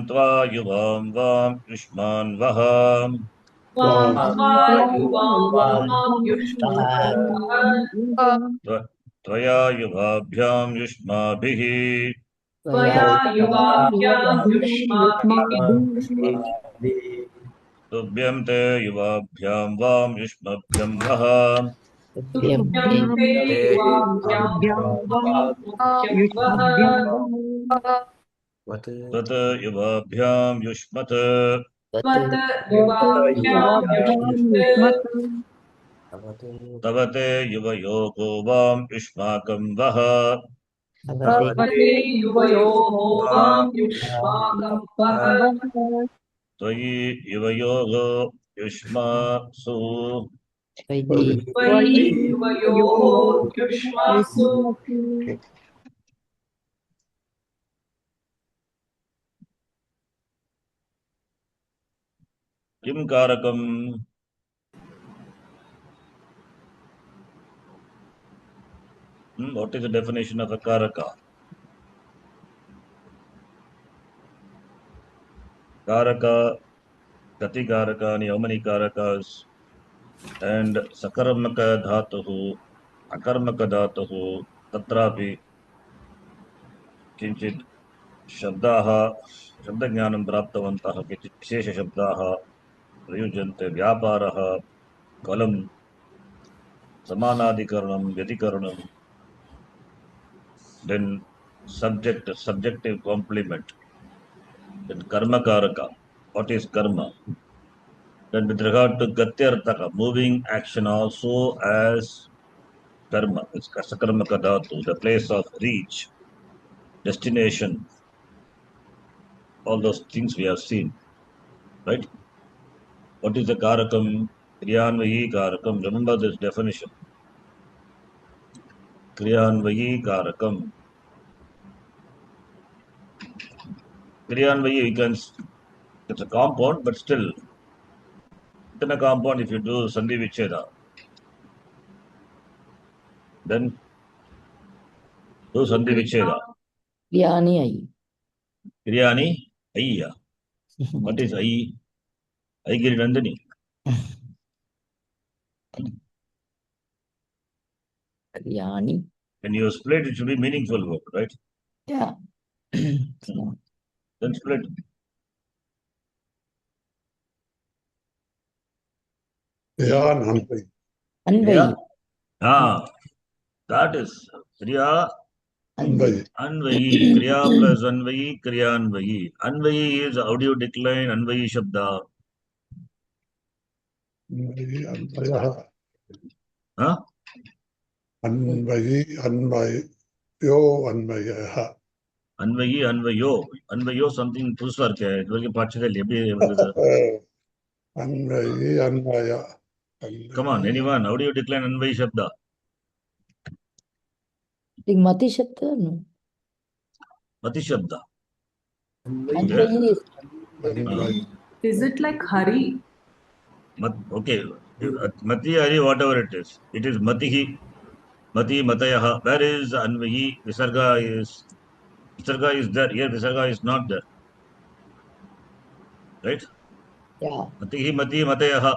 Tva Yuvam Vam Yushman Vaham Tvaya Yuvabhyam Yushmabhihi Tubhyam Te Yuvabhyam Vam Yushmabhyam Vaham Tat Yuvabhyam Yushmat Tavate Yuvayogo Vam Yushmakam Vaha Tvayi Yuvayogo Yushma Su
Vayi.
Vayi vayoho yushmasu.
Kim karakam? What is the definition of a karaka? Karaka, kati karakani, how many karakas? And sakarmaka dhatuhu, akarmaka dhatuhu, tatrapi, किञ्चित् शब्दाः शब्दज्ञानं प्राप्तवन्तः केचित् विशेषशब्दाः प्रयुज्यन्ते व्यापारः फलं समानाधिकरणं व्यतिकरणं then subjective complement then karmakaraka what is karma then with regard to gatyartaka moving action also as karma it's sakarmaka dhatu the place of reach destination all those things we have seen right. What is the karakam? Kriyanvayi karakam. Remember this definition. Kriyanvayi karakam. Kriyanvayi, it's a compound, but still, within a compound, if you do Sandhi Vicheda, then do Sandhi Vicheda.
Vyani Ayi.
Kriyani, Ayya. What is Ayi? Aigiri Nandini.
Vyani.
When you split, it should be meaningful word, right?
Yeah.
Then split.
Yan Anvayi.
Anvayi.
That is Kriya
Anvayi.
Anvayi. Kriya plus Anvayi, Kriyanvayi. Anvayi is how do you decline Anvayi Shabda?
Anvayi Anvayah.
Huh?
Anvayi Anvayo Anvayah.
Anvayi, Anvayo. Anvayo something புதுசா இருக்கு இது வரைக்கும் படிச்சதே எப்படி வந்தது
Anvayi Anvaya.
Come on, anyone, how do you decline Anvayi Shabda?
Like Mati Shabda? No.
Mati Shabda.
Anvayi is
Anvayi.
Is it like Hari?
Okay, Mati, Hari, whatever it is Matihi, Mati, Matayaha. Where is Anvayi? Visarga is there. Here Visarga is not there. Right?
yeah.
Matihi, Mati, Matayaha.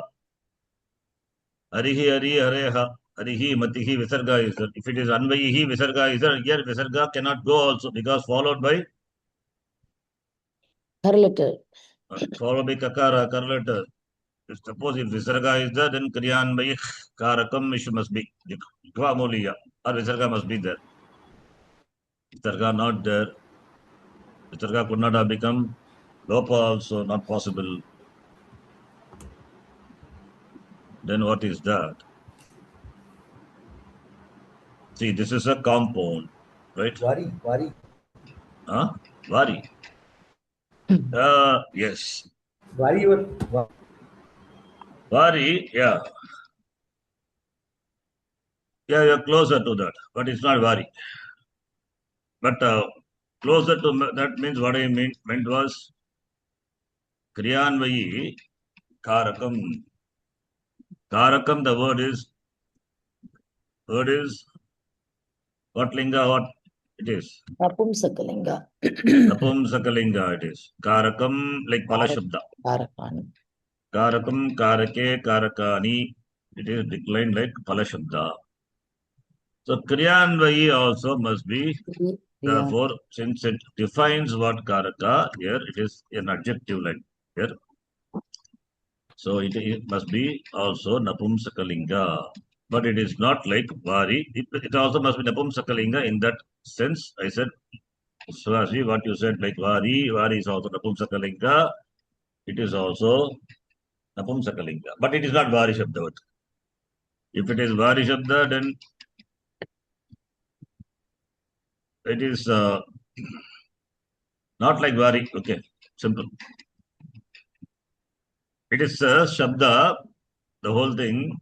Harihi, Hari, Hareha. Harihi, Matihi, Visarga is there. If it is Anvayihi, Visarga is there. Here Visarga cannot go also because followed by
Correlator.
Kakara, correlator. Suppose if Visarga is there, then Kriyanvayi Karakam must be. Kvamuliya. Or Visarga must be there. Visarga not there. Visarga could not have become Lopa also, not possible. Then what is that? See, this is a compound, right?
Vari.
Huh? Vari. Yes.
Vari or
Vari, yeah. Yeah, you're closer to that, but it's not Vari. But closer to that means what I meant was Kriyanvayi Karakam. Karakam, the word is what linga, what it is?
Napumsakalinga.
Napumsakalinga it is. Karakam, like Palashabda.
Karakani.
Karakam, Karake, Karakani. It is declined like Palashabda. So Kriyanvayi also must be, therefore, since it defines what Karaka, here it is an adjective like here. So it must be also Napumsakalinga. But it is not like Vari. It also must be Napumsakalinga in that sense. I said, Swasi, what you said, like Vari is also Napumsakalinga. It is also Napumsakalinga. But it is not Vari Shabda. If it is Vari Shabda, then it is not like Vari. Okay, simple. It is Shabda, the whole thing.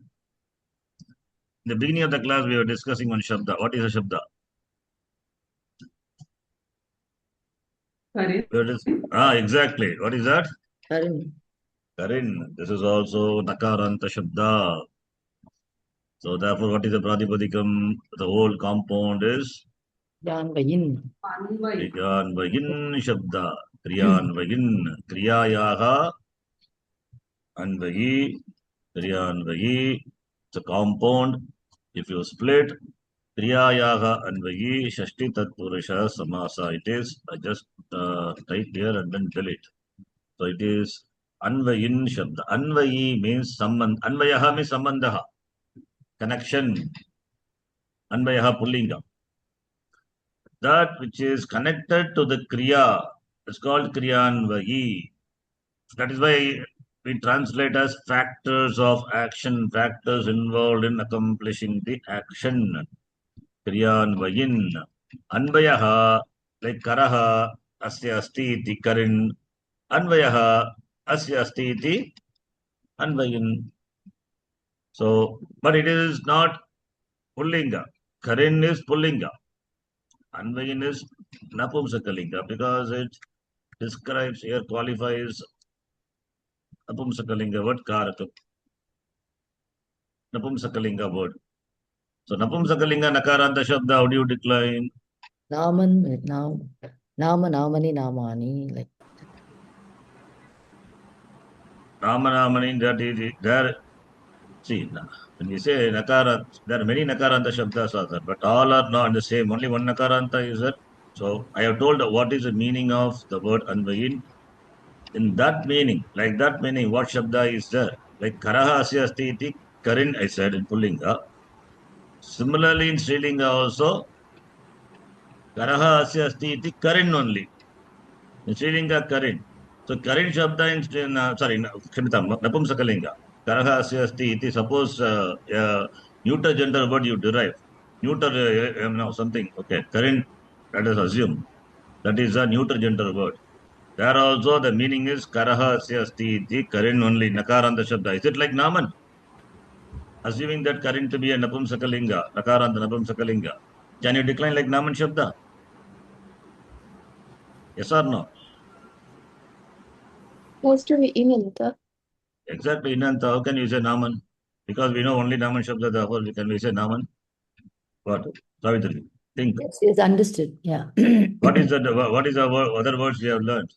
the beginning of the class, we were discussing one Shabda. What is a Shabda?
Karin.
Exactly. What is that?
Karin.
Karin. This is also Nakaranta Shabda. So therefore, what is the Pratipadikam? The whole compound is
Yanvayin.
Anvai.
Kriyanvayin Shabda. Kriyanvayin. Kriyayaha Anvayi. Kriyanvayi. It's a compound. If you split Kriyayaha Anvayi Shashti Tatpurusha Samasa, it is just type here and then delete. So it is Anvayin Shabda. Anvayi means Sambandha. Anvayaha means Sambandha. Connection. Anvayaha Pullinga. That which is connected to the Kriya is called Kriyanvayi. That is why we translate as factors of action, factors involved in accomplishing the action. Kriyanvayin. Anvayaha, like Karaha, Asya Asti iti Karin. Anvayaha, Asya Asti iti Anvayin. So, but it is not Pullinga. Karin is Pullinga. Anvayin is Napumsakalinga because it describes here, qualifies Napumsakalinga word Karaka. Napumsakalinga word. So Napumsakalinga Nakaranta Shabda, how do you decline?
Naman, Nama, Namani, Namani. Like
Nama Namani, that is there. See, when we say Nakara, there are many Nakaranta Shabdas are there, but all are not the same. Only one Nakaranta is there. So I have told what is the meaning of the word Anvayin. In that meaning, like that meaning, what Shabda is there? Like Karaha Asya Asti iti Karin, I said in Pullinga. Similarly, in Srilinga also, Karaha Asya Asti iti Karin only. In Srilinga, Karin. So Karin Shabda in Ksamitam, Napumsakalinga. Karaha Asya Asti iti, suppose neuter gender word you derive. Neuter, something. Okay, Karin, let us assume. That is a neuter gender word. There also the meaning is Karaha Asya Asti iti Karin only, Nakaranta Shabda. Is it like Naman? Assuming that Karin to be a Napumsakalinga, Nakaranta Napumsakalinga. Can you decline like Naman Shabda? Yes or no?
Has to be Inanta.
Exactly, Inanta. How can you say Naman? Because we know only Naman Shabda, therefore can we say Naman? What? Savitri, think.
yes, understood. Yeah.
What is the other words you have learned?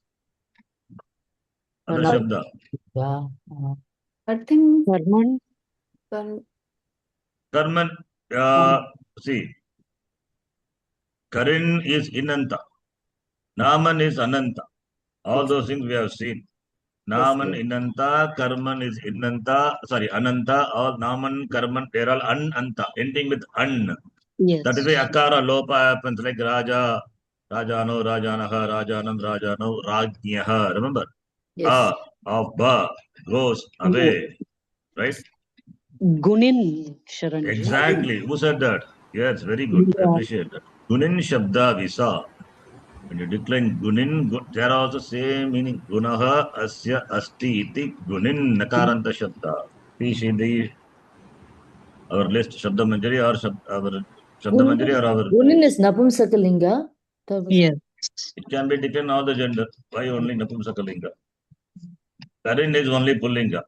Other
Now-
Shabda.
Yeah.
I think
Karman.
Karman, see, Karin is Inanta. Naman is Ananta. All those things we have seen. Naman
yes.
Inanta, Karman is Ananta, all Naman, Karman, they're all Ananta, ending with An.
Yes.
That is why Akara Lopa happens like Raja, Rajano, Rajanaha, Rajanam, Rajano, Rajnyaha. Remember?
Yes.
Of Ba goes away. Right?
Gunin, Sharan.
Exactly. Who said that? Yes, very good. I appreciate that. Gunin Shabda Visa. When you decline Gunin, there are also same meaning. Gunaha Asya Asti iti Gunin Nakaranta Shabda. Please see our list Shabda Manjari or our Shabda Manjari or our.
Gunin is Napumsakalinga. Yes.
It can be declined all the gender. Why only Napumsakalinga? Karin is only Pullinga.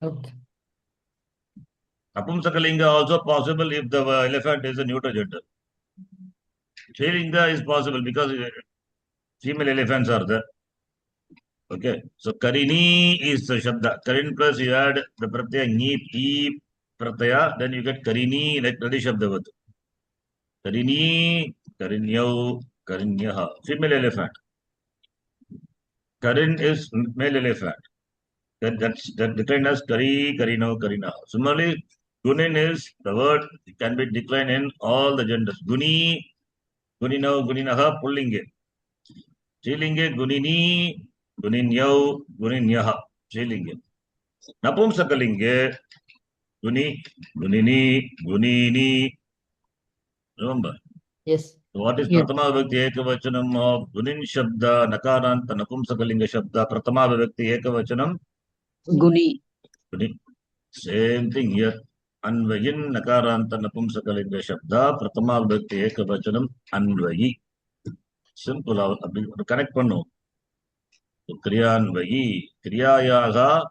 Okay.
Napumsakalinga also possible if the elephant is a neuter gender. Shrilinga is possible because female elephants are there. Okay. So Karini is the Shabda. Karin plus you add the Pratyaya E Pratyaya, then you get Karini like Radi Shabdavat. Karini, Karinyau, Karinyaha. Female elephant. Karin is male elephant. That declined as Kari, Karino, Karina. Similarly, Gunin is the word can be declined in all the genders. Guni, Gunino, Guninaha, Pullinge. Shrilinge, Gunini, Guninyau, Guninyaha. Shrilinge. Napumsakalinge, Guni, Gunini, Gunini. Remember?
Yes.
What is Pratama Vibhakti Ekavachanam of Gunin Shabda, Nakaranta, Napumsakalinga Shabda, Pratama Vibhakti Ekavachanam?
Guni.
Guni. Same thing here. Anvayin nakaranta napumsakalinga shabda pratama vibhakti ekavachanam anvayi. Simple. Connect pannu. Kriyanvayi. Kriyayaha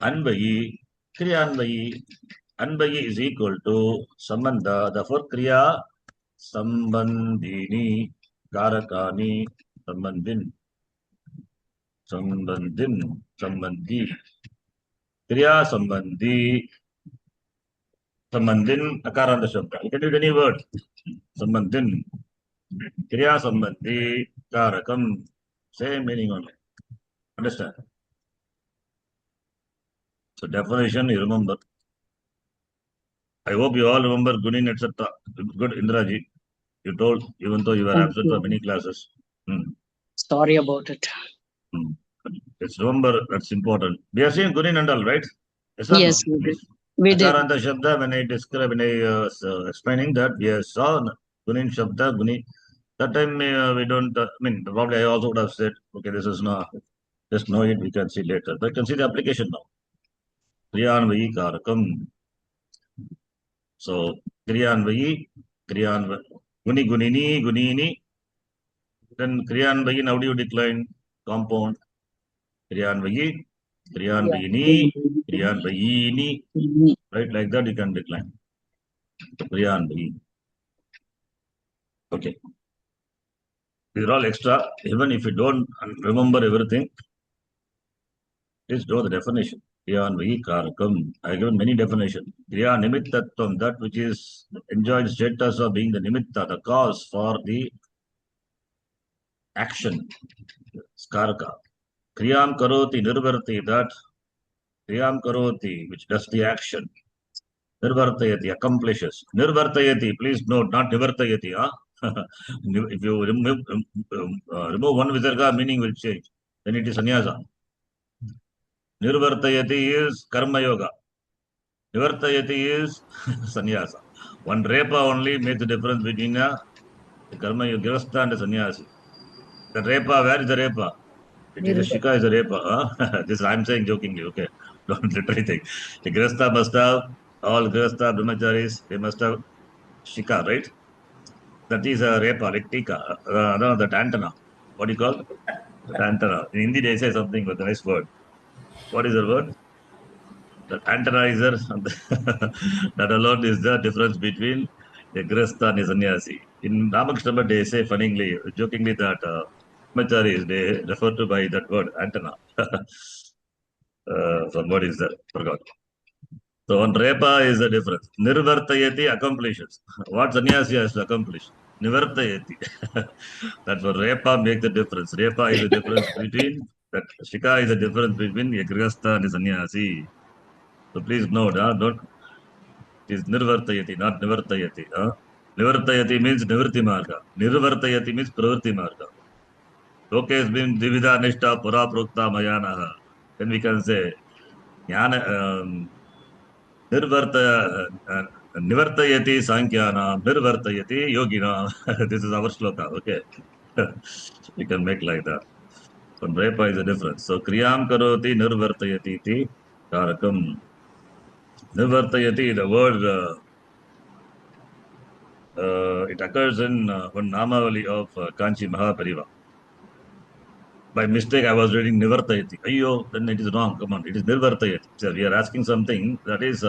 anvayi. Kriyanvayi. Anvayi is equal to sambandha. Therefore, kriya sambandhini karakani sambandhin. Sambandhi. Kriya sambandhi. Sambandhin akaranta shabda. You can use any word. Sambandhin. Kriya sambandhi karakam. Same meaning only. Understand? So definition you remember. I hope you all remember Gunin, etc. Good, Indraji. You told, even though you were
Thank
absent
you.
for many classes.
Sorry about it.
Just remember, that's important. We are seeing Gunin and all, right? Yes, or
Yes,
no?
we did.
Please.
We did.
Akaranta Shabda, when I describe, when I explaining that, we saw Gunin Shabda, Guni. That time we don't, I mean, probably I also would have said, okay, this is not, just know it, we can see later. But you can see the application now. Kriyanvayi Karakam. So, Kriyanvayi, Guni, Gunini, Gunini. Then Kriyanvayi, how do you decline? Compound. Kriyanvayi, Kriyanvayini, Kriyanvayini. Right, like that you can decline. Kriyanvayi. Okay. These are all extra. Even if you don't remember everything, please know the definition. Kriyanvayi Karakam. I have given many definitions. Kriya Nimittattvam, that which is enjoyed status of being the Nimitta, the cause for the action. Skaraka. Kriyam Karoti Nirvarti, that Kriyam Karoti, which does the action. Nirvartayati, accomplishes. Nirvartayati, please note, not Nivartayati. Huh? If you remove one visarga, meaning will change. Then it is sannyasa. Nirvartayati is karma yoga. Nivartayati is sannyasa. One repa only makes the difference between a karma yoga, grihastha and a sannyasi. The repa, where is the repa? It is a shika is a repa. Huh? This I'm saying jokingly, okay. Don't literally think. The grihastha must have, all grihastha brahmacharis, they must have shika, right? That is a repa, like tika. No, that antenna. What do you call? That antenna. In Hindi, they say something with a nice word. What is the word? That antennaizer. That alone is the difference between a grihastha and a sannyasi. In Ramakrishna, they say funnily, jokingly that brahmacharis, they refer to by that word, antenna. What is that? Forgot. So on repa is the difference. Nirvartayati accomplishes. What sannyasi has to accomplish? Nivartayati. That's what repa makes the difference. Repa is the difference between that. Shika is the difference between a grihastha and a sannyasi. So please note, don't. It is nirvartayati, not nivartayati. Nivartayati means nivrti marga. Nirvartayati means pravritti marga. Okay, has been divida nishta pura prokta mayanaha. Then we can say jnana. Nivartayati Sankyana, Nirvartayati Yogina. This is our sloka, okay? We can make like that. So Repa is a difference. So Kriyam Karoti Nirvartayati iti Karakam. Nirvartayati, the word, it occurs in one Namavali of Kanchi Mahapariva. By mistake, I was reading Nivartayati. Ayyo, then it is wrong. Come on, it is Nirvartayati. So we are asking something that is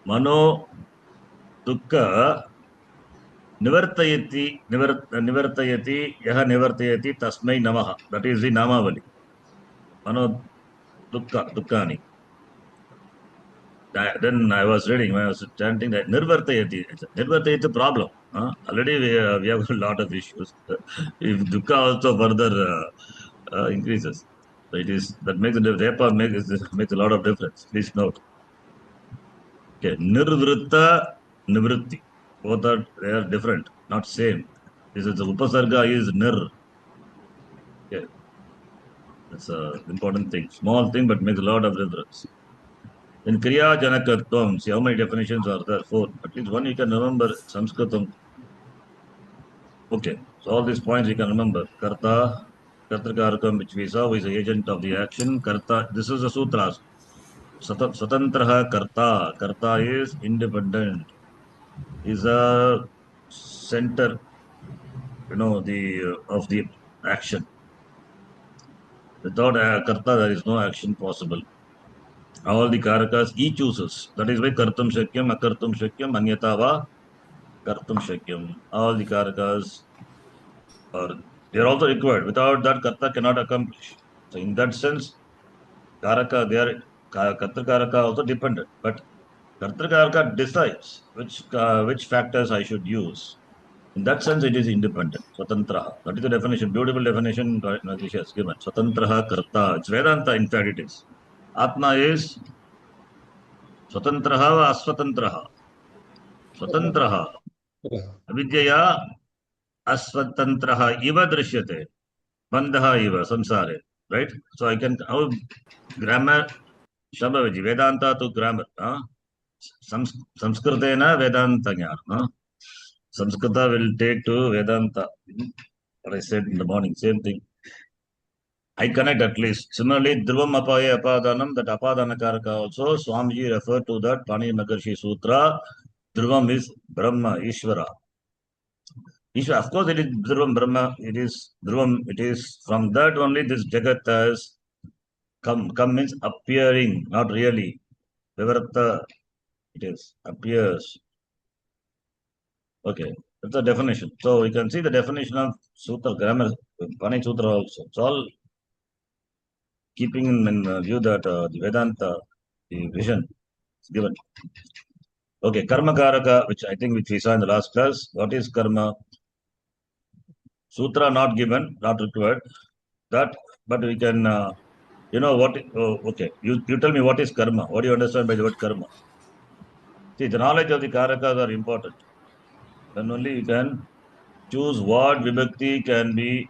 Mano Dukkha Nivartayati, Yaha Nivartayati, Tasmai Namaha. That is the Namavali. Mano Dukkani. Then I was reading, I was chanting that Nirvartayati. Nirvartayati is a problem. Already we have a lot of issues. If Dukkha also further increases. So it is, that makes the Repa makes a lot of difference. Please note. Okay, Nirvritta, Nivritti. Both are, they are different, not same. This is the Upasarga is Nir. Okay. That's an important thing. Small thing, but makes a lot of difference. In Kriya Janakatvam, see how many definitions are there? 4. At least one you can remember, Sanskritam. Okay, so all these points you can remember. Karta, Kartrikarakam, which we saw, is the agent of the action. Karta, this is the sutras. Swatantraha karta. Karta is independent. Is a center, of the action. Without a karta, there is no action possible. All the karakas he chooses. That is why kartum shakyam, akartum shakyam, anyata va kartum shakyam. All the karakas are they are also required. Without that, karta cannot accomplish. So in that sense, karaka they are karta karaka also dependent. But karta karaka decides which factors I should use. In that sense, it is independent. Swatantraha. That is the definition. Beautiful definition Natish has given. Swatantraha karta. It's Vedanta, in fact, it is. Atma is Swatantraha va Aswatantraha. Swatantraha. Avidyaya Aswatantraha iva drishyate. Bandha iva samsare. Right? So I can, how grammar, Shabhavaji, Vedanta to grammar. Samskritena Vedanta jnana. Samskrita will take to Vedanta. What I said in the morning, same thing. I connect at least. Similarly, Dhruvam Apaya Apadanam, that Apadana Karaka also, Swamiji referred to that Pani Maharshi Sutra. Dhruvam is Brahma, Ishvara. Ishvara, of course, it is Dhruvam Brahma, it is Dhruvam, it is from that only this Jagat has come. Come means appearing, not really. Vivarta, it is, appears. Okay, that's the definition. So you can see the definition of Sutra, grammar, Pani Sutra also. It's all keeping in view that the Vedanta, the vision is given. Okay, karma karaka, which we saw in the last class. What is karma? Sutra not given, not required. That, but we can, what? Oh, okay, you tell me what is karma. What do you understand by the word karma? See, the knowledge of the karakas are important. Then only you can choose what vibhakti can be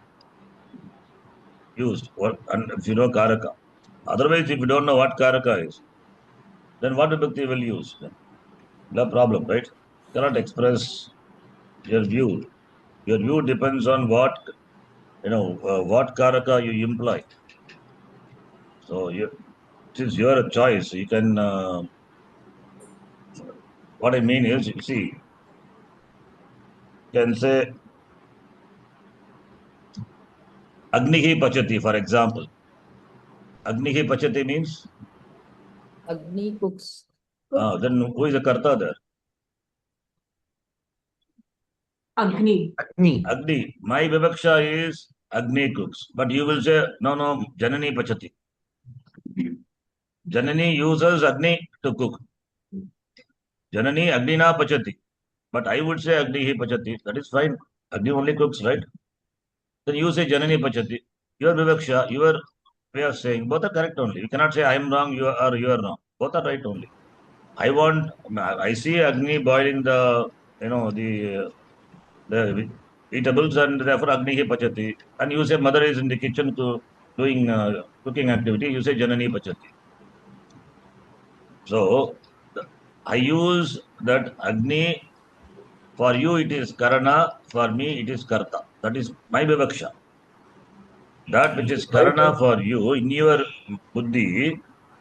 used. And if you know karaka. Otherwise, if you don't know what karaka is, then what vibhakti will use? Then the problem, right? Cannot express your view. Your view depends on what karaka you imply. So it is your choice. You can. What I mean is, you see, you can say Agnihi Pachati, for example. Agnihi Pachati means.
Agni cooks.
Then who is the karta there?
Agni.
Agni. My vivaksha is Agni cooks. But you will say, no, Janani Pachati. Janani uses Agni to cook. Janani Agnina Pachati. But I would say Agnihi Pachati. That is fine. Agni only cooks, right? Then you say Janani Pachati. Your vivaksha, your way of saying, both are correct only. You cannot say I am wrong, you are wrong. Both are right only. I see Agni boiling the eatables, and therefore Agni Pachati. And you say mother is in the kitchen doing cooking activity, you say Janani Pachati. So I use that Agni, for you it is Karana, for me it is Karta. That is my vivaksha. That which is Karana for you in your buddhi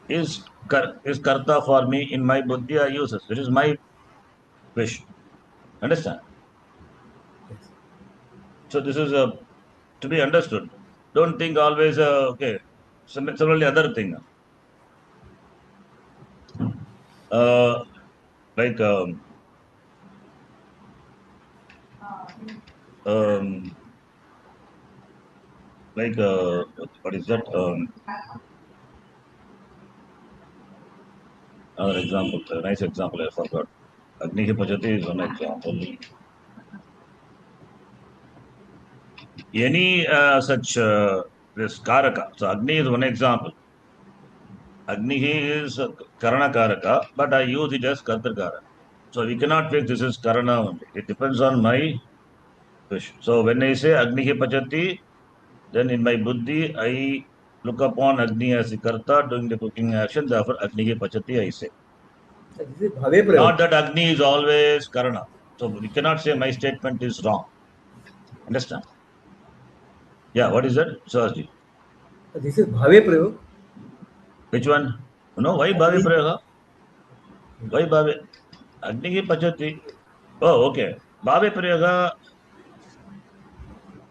is Karta for me in my buddhi I use it. It is my wish. Understand? So this is to be understood. Don't think always, okay. Similarly, other thing. Like, what is that? Another example, a nice example I forgot. Agni Pachati is one example. Any such this Karaka. So Agni is one example. Agni is Karana Karaka, but I use it as Karta Karaka. So we cannot fix this is Karana only. It depends on my wish. So when I say Agni Pachati, then in my buddhi I look upon Agni as the Karta doing the cooking action, therefore Agni Pachati I say.
This is Bhave Prayog.
Not that Agni is always Karana. So we cannot say my statement is wrong. Understand? Yeah, what is that? Suhasji.
This is Bhave Prayog.
Which one? No, why Bhave Prayaga? Why Bhave? Agni Pachati. Oh, okay. Bhave Prayaga.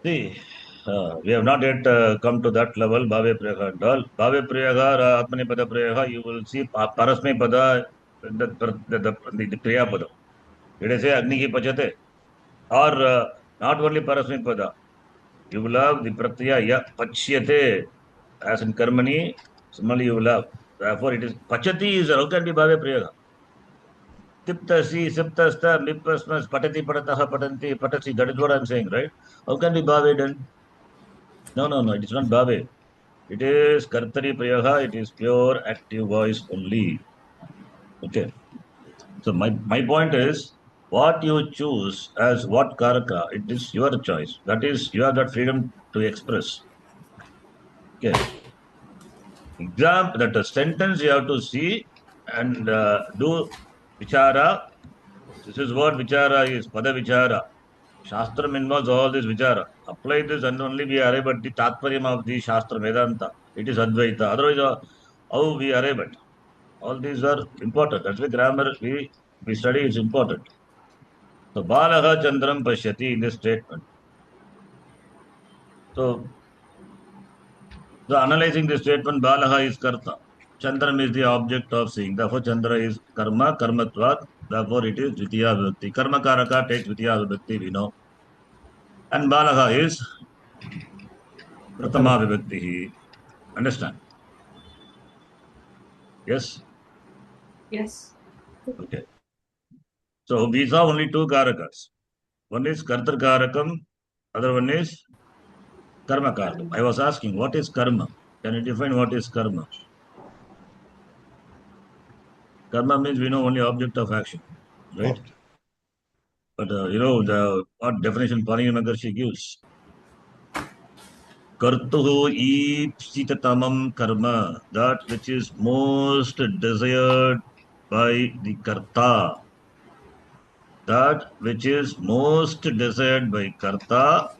See, we have not yet come to that level. Bhave Prayaga and all. Bhave Prayaga, Atmanepada Prayaga, you will see Parasme Pada, the Kriya Pada. Did I say Agni ki Pachate? Or not only Parasme Pada. You will have the Pratyaya ya Pachyate as in Karmani. Similarly, you will have. Therefore, it is Pachati is how can be Bhave Prayaga? Tiptasi, Siptasta, Mipasmas, Patati, Patataha, Patanti, Patasi. That is what I'm saying, right? How can be Bhave done? No, it is not Bhave. It is Kartari Prayaga, it is pure active voice only. Okay. So my point is, what you choose as what Karaka, it is your choice. That is, you have that freedom to express. Okay. Example, that a sentence you have to see and do Vichara. This is what Vichara is, Pada Vichara. Shastram involves all this Vichara. Apply this and only we arrive at the Tatparyam of the Shastra Vedanta. It is Advaita. Otherwise, how we arrive at? All these are important. That's why grammar we study is important. So, Balaha Chandram Pashyati in this statement. So, analyzing this statement, Balaha is Karta. Chandram is the object of seeing. Therefore, Chandra is Karma, Karmatvat. Therefore, it is Dvitiya Vibhakti. Karma Karaka takes Dvitiya Vibhakti, we know. And Balaha is Pratama Vibhakti. Understand? Yes?
Yes.
Okay. So, we saw only two Karakas. One is Kartar Karakam, other one is Karma Karakam. I was asking, what is Karma? Can you define what is Karma? Karma means we know only object of action, right?
Okay.
But what definition Panini Maharshi gives? Kartuhu ipsitatamam karma, that which is most desired by the karta. That which is most desired by karta,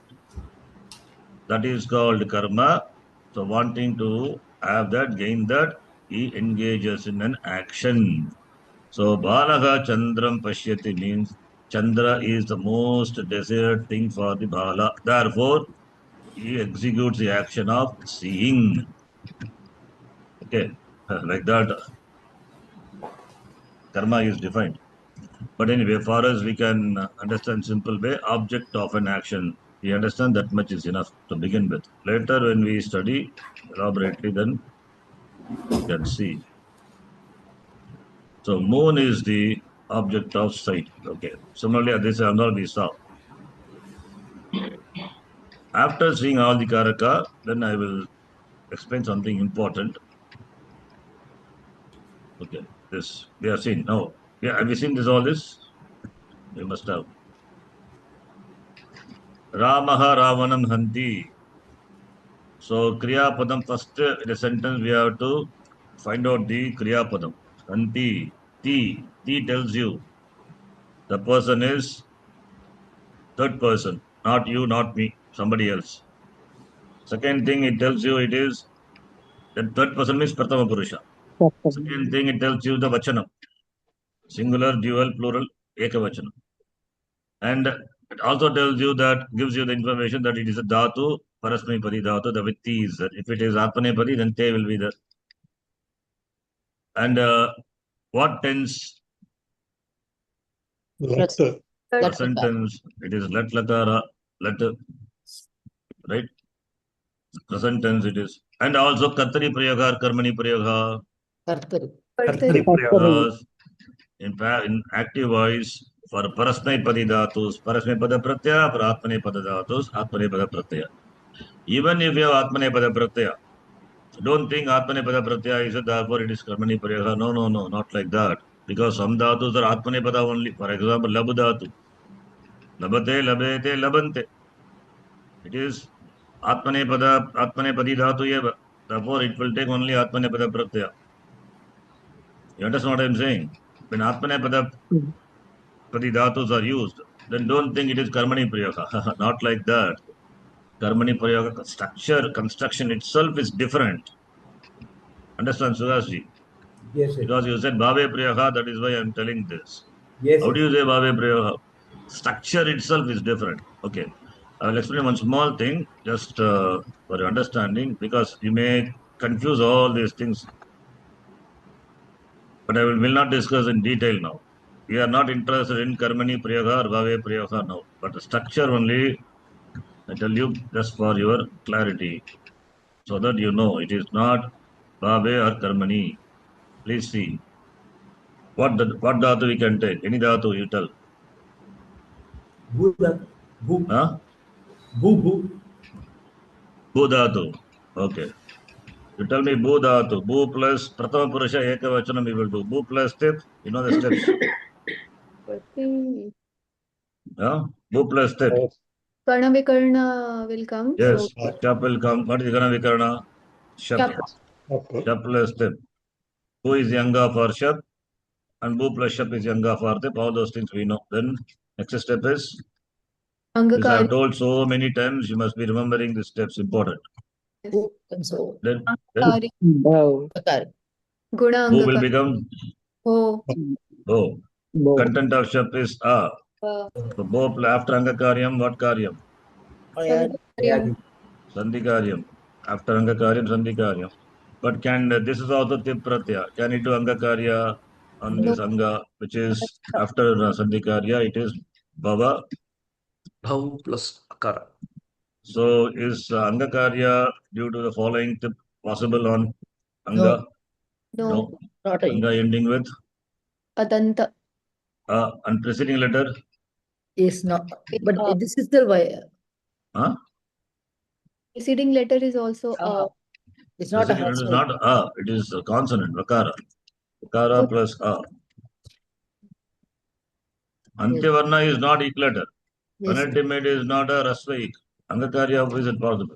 that is called karma. So wanting to have that, gain that, he engages in an action. So Balaha Chandram Pashyati means Chandra is the most desired thing for the Bala. Therefore, he executes the action of seeing. Okay, like that, karma is defined. But anyway, for us, we can understand simple way, object of an action. We understand that much is enough to begin with. Later, when we study elaborately, then we can see. So, moon is the object of sight. Okay. Similarly, this and all we saw. After seeing all the Karaka, then I will explain something important. Okay. This we have seen. Now, yeah, have you seen this all this? We must have. Ramaha Ravanam Hanti. So, Kriya Padam, first in the sentence we have to find out the Kriya Padam. Hanti. Ti tells you the person is third person, not you, not me, somebody else. Second thing it tells you it is that third person means Pratama Purusha. Second thing it tells you the Vachanam. Singular, dual, plural, Ekavachanam. And it also tells you that, gives you the information that it is a Dhatu, Parasmipadi Dhatu, the Vitti is there. If it is Atmanepadi, then Te will be there. And what tense?
Let
Present tense. It is Let Lakara, Let, right? Present tense it is. And also Kartari Prayaga or Karmani Prayaga.
Kartari.
Kartari Prayaga.
In active voice, for Parasmipadi Dhatus, Parasmipada Pratyaya, for Atmanepada Dhatus, Atmanepada Pratyaya. Even if you have Atmanepada Pratyaya, don't think Atmanepada Pratyaya is a therefore it is Karmani Prayaga. No, not like that. Because some dhatus are Atmanepada only. For example, Labh dhatu. Labate, labete, labante. It is Atmanepadi dhatu eva. Therefore, it will take only Atmanepada Pratyaya. You understand what I am saying? When Atmanepada dhatus are used, then don't think it is Karmani Prayaga. Not like that. Karmani Prayaga construction itself is different. Understand, Sudhasji?
Yes, sir.
Because you said Bhave Priyaha, that is why I am telling this.
Yes,
How
sir.
do you say Bhave Priyaha? Structure itself is different. Okay. I will explain one small thing just for your understanding because you may confuse all these things. But I will not discuss in detail now. We are not interested in Karmani Priyaha or Bhave Priyaha now. But the structure only, I tell you just for your clarity. So that you know it is not Bhave or Karmani. Please see. What dhatu we can take? Any dhatu you tell.
Bhu, bhu,
Huh?
bhu.
Bhu dhatu. Okay. You tell me Bhu dhatu. Bhu plus Prathama Purusha Ekavachanam we will do. Bhu plus step. You know the steps. Huh? Bhu plus step.
Karna Vikarna will come.
Yes.
So
Shap will come. What is Gana Vikarna? Shap.
Shap.
Shap plus step. Who is Yanga for Shap? And Bhu plus Shap is Yanga for step. All those things we know. Then next step is, this I have
Angakari.
told so many times, you must be remembering the steps, important.
Bhu comes over.
Then
Angakari.
Bhav. Akar.
Guna
Bhu will
Angakari.
become
Ho.
Oh.
Bhav.
Content of Shap is A.
Uh,
So Bhu after Angakaryam, what Karyam?
Sandhikaryam.
Sandhikaryam. After Angakaryam, Sandhikaryam. But can this is also Tip Pratyaya. Can it do Angakarya on
No.
this Anga, which is after Sandhikarya, it is Bhava.
Bhav plus Akara.
So is Angakarya due to the following tip possible on Anga?
No.
Not a
Anga ending with
Adanta.
and preceding letter?
is not. But this is still why
Huh?
Preceding letter is also
it's not a
Preceding letter is
household.
not A, it is a consonant, Vakara. Vakara plus A. Antyavarna is not ik letter.
Yes.
Penultimate is not a Rasvaik. Angakarya is it possible?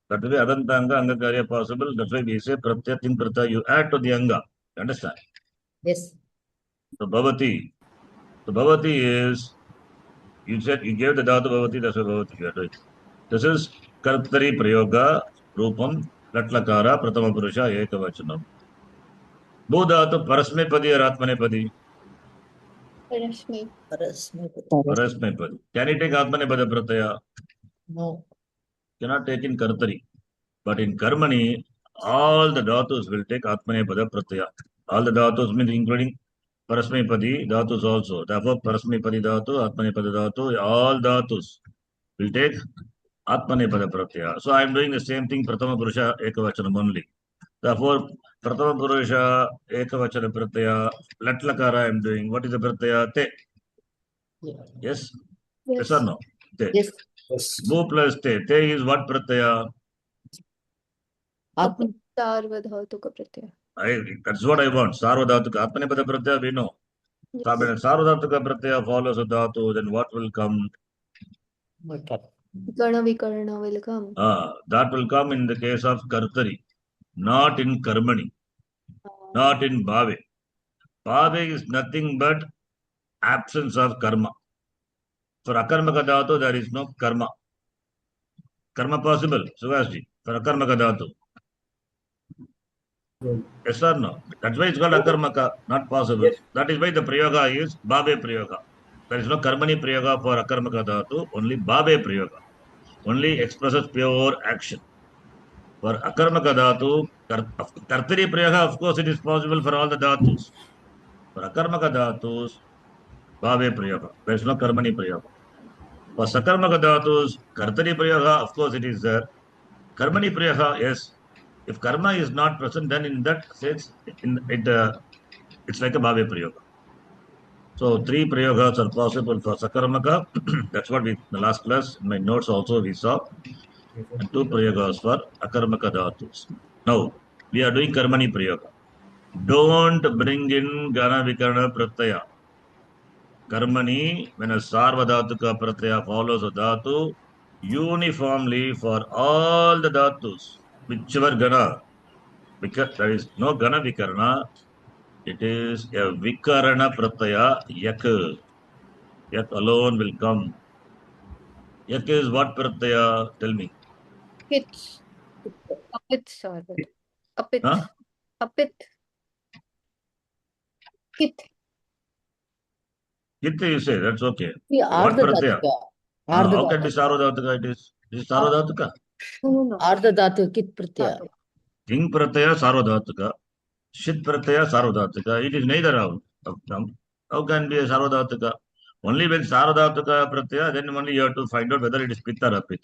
That way, Adanta Anga, Angakarya possible. That's why we say Pratyatin Pratya, you add to the Anga. You understand?
Yes.
So Bhavati. So Bhavati is, you said you gave the Dhatu Bhavati, that's why Bhavati you are doing. This is Kartari Prayoga, Rupam, Latlakara, Pratama Purusha, Ekavachanam. Bhudhatu Parasmepadi or Atmanepadi?
Rashmi.
Parasmepadi. Can you take Atmanepada Pratyaya?
No.
Cannot take in Kartari. But in Karmani, all the dhatus will take Atmanepada Pratyaya. All the dhatus means including Parasmepadi dhatus also. Therefore, Parasmepadi dhatu, Atmanepada dhatu, all dhatus will take Atmanepada Pratyaya. So I am doing the same thing, Pratama Purusha Ekavachanam only. Therefore, Pratama Purusha Ekavachana Pratyaya, Latlakara I am doing. What is the Pratyaya? Te.
Yeah.
Yes?
Yes.
Yes or no? Te.
Yes.
Bhu plus te. Te is what Pratyaya?
Atman.
Sarvadhatuka Pratyaya.
That's what I want. Sarvadhatuka. Atmanepada Pratyaya we know.
Yes.
So when Sarvadhatuka Pratyaya follows a dhatu, then what will come?
Karna Vikarna will come.
That will come in the case of Kartari, not in Karmani, not in Bhave. Bhave is nothing but absence of karma. For Akarmaka dhatu, there is no karma. Karma possible, Suvasji, for Akarmaka dhatu. Yes or no? That's why it's called Akarmaka, not possible.
Yes.
That is why the Prayoga is Bhave Prayoga. There is no Karmani Prayoga for Akarmaka dhatu, only Bhave Prayoga. Only expresses pure action. For Akarmaka dhatu, Kartari Prayoga, of course, it is possible for all the dhatus. For Akarmaka dhatus, Bhave Prayoga. There is no Karmani Prayoga. For Sakarmaka dhatus, Kartari Prayoga, of course, it is there. Karmani Prayoga, yes. If karma is not present, then in that sense, it's like a Bhave Prayoga. So, 3 Prayogas are possible for Sakarmaka. That's what we, in the last class, in my notes also we saw. And 2 Prayogas for Akarmaka dhatus. Now, we are doing Karmani Prayoga. Don't bring in Gana Vikarna Pratyaya. Karmani, when a Sarvadhatuka Pratyaya follows a dhatu, uniformly for all the dhatus, whichever Gana, because there is no Gana Vikarna, it is a Vikarana Pratyaya, Yak. Yak alone will come. Yak is what Pratyaya? Tell me.
Hit. Apit Sarvad. Apit.
Huh?
Apit.
Kit.
Kit you say, that's okay.
See,
What pratyaya?
Ardha
How can be Sarvadhatuka it is? Is Sarvadhatuka?
No.
Ardha Dhatu, Kit Pratyaya.
King pratyaya Sarvadhatuka. Shit pratyaya Sarvadhatuka. It is neither of them. How can be a Sarvadhatuka? Only when Sarvadhatuka pratyaya, then only you have to find out whether it is Pitta or Pit.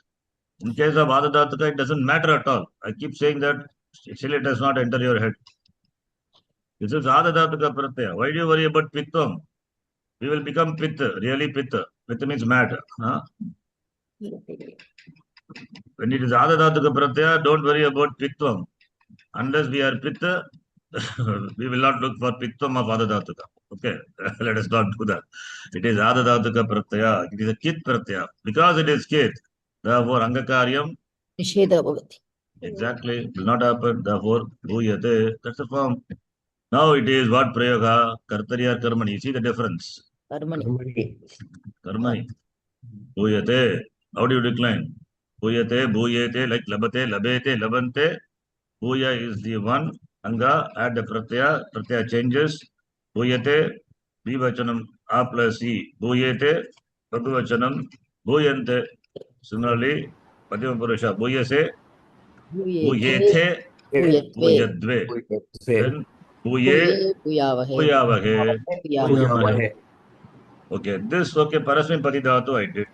In case of Adadhatuka, it doesn't matter at all. I keep saying that, still it does not enter your head. This is Adadhatuka pratyaya. Why do you worry about Pittam? We will become Pitta, really Pitta. Pitta means mad. Huh? When it is Adadhatuka pratyaya, don't worry about Pittam. Unless we are Pitta, we will not look for Pittam of Adadhatuka. Okay, let us not do that. It is Adadhatuka pratyaya. It is a Kit pratyaya. Because it is Kit, therefore Angakaryam,
Nisheda Bhavati.
exactly, will not happen. Therefore, Bhuyate, that's the form. Now it is what Prayoga, Kartari or Karmani. You see the difference.
Karmani.
Karmani. Bhuyate. How do you decline? Bhuyate, Bhuyate, like Labate, Labete, Labante. Bhuya is the one. Anga, add the pratyaya changes. Bhuyate, Vivachanam, A plus E. Bhuyate, Bhagavachanam, Bhuyante. Similarly, Padima Purusha, Bhuyase, Bhuyethe,
Bhuyatve.
Bhuyadve. Then Bhuye,
Bhuyavahe.
Bhuyavahe,
Bhuyavahe.
Bhuyamahe. Okay, this, okay, Parasmin Padidhatu I did.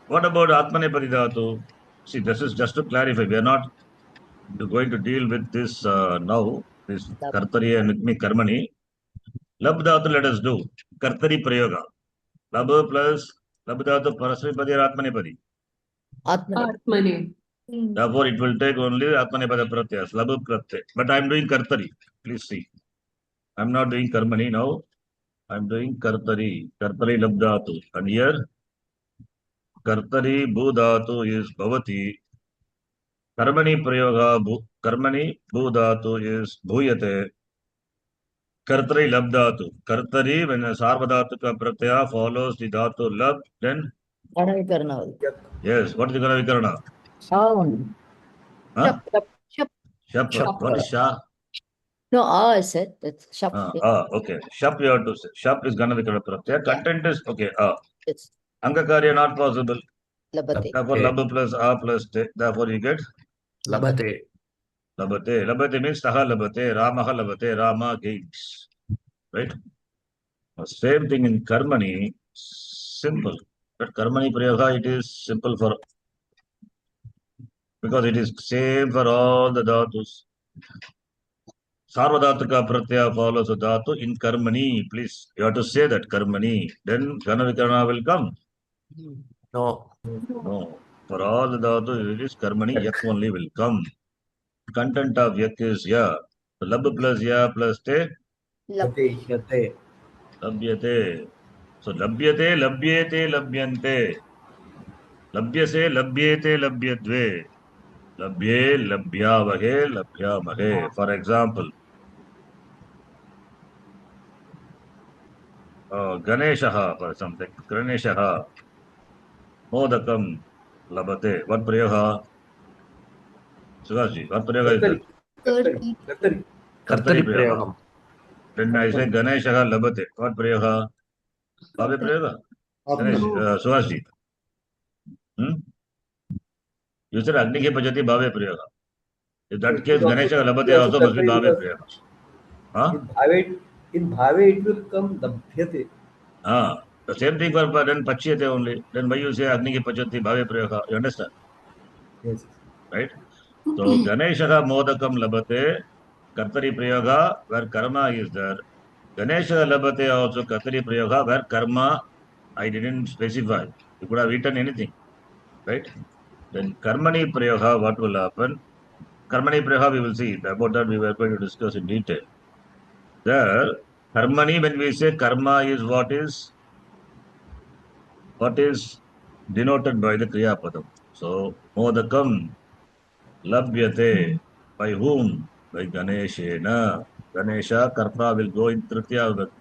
What about Atmane Padidhatu? See, this is just to clarify. We are not going to deal with this now, this Kartari and with me Karmani. Labdhatu let us do. Kartari Prayoga. Lab plus Labdhatu Parasmin Padi or Atmane Padi.
Atmane.
Atmane.
Therefore, it will take only Atmane Pada Pratyas, Lab Pratyay. But I am doing Kartari. Please see. I am not doing Karmani now. I am doing Kartari. Kartari Labdhatu. And here, Kartari Bhudhatu is Bhavati. Karmani Prayoga Karmani Bhudhatu is Bhuyate. Kartari Labdhatu. Kartari, when a Sarvadhatuka Pratyaya follows the Dhatu Lab, then?
Ganavikarna.
Yes, what is the Ganavikarna?
Sound.
Huh?
Shap.
Shap. What is Shah?
No, I said that's Shap.
Okay. Shap you have to say. Shap is Ganavikarna Pratyaya. Content is, okay,
Yes.
Angakarya not possible.
Labate.
Therefore, Lab plus A plus Te. Therefore, you get?
Labate.
Labate. Labate means Taha Labate. Ramaha Labate. Rama gains. Right? Same thing in Karmani. Simple. But Karmani Prayoga, it is simple for, because it is same for all the dhatus. Sarvadhatuka Pratyaya follows a dhatu in Karmani. Please, you have to say that Karmani. Then Ganavikarna will come.
No.
No. For all the dhatu, it is Karmani. Yak only will come. Content of Yak is Ya. So, Lab plus Ya plus Te.
Yate.
Yate.
Labhyate. So, Labhyate, Labhyate, Labhyante. Labhyase, Labhyete, Labhyadve. Labhye, Labhyavahe, Labhyamahe. For example, Ganeshaha for something. Ganeshaha. Modakam labate. What prayoga? Sugashji, what prayoga is that?
Kartari. Kartari.
Kartari
Kartari
prayoga.
Prayogam.
Then I say Ganeshaha labate. What prayoga? Bhave prayoga? Ganesh, Sugashji. You said Agni ke pajati bhave prayoga. In that case, Ganeshaha labate also must be bhave prayoga. Huh?
In Bhave it will come Labhyate.
The same thing for then Pachyate only. Then why you say Agni ke pachati bhave prayoga? You understand?
Yes.
Right? So Ganeshaha modakam labate, Kartari prayoga, where karma is there. Ganesha labate also Kartari prayoga, where karma I didn't specify. You could have eaten anything. Right? Then Karmani prayoga, what will happen? Karmani prayoga we will see. About that we were going to discuss in detail. There, Karmani, when we say karma is what is denoted by the Kriya Padam. So modakam labhyate. By whom? By Ganeshena. Ganesha, Karta will go in Tritiya Vibhakti.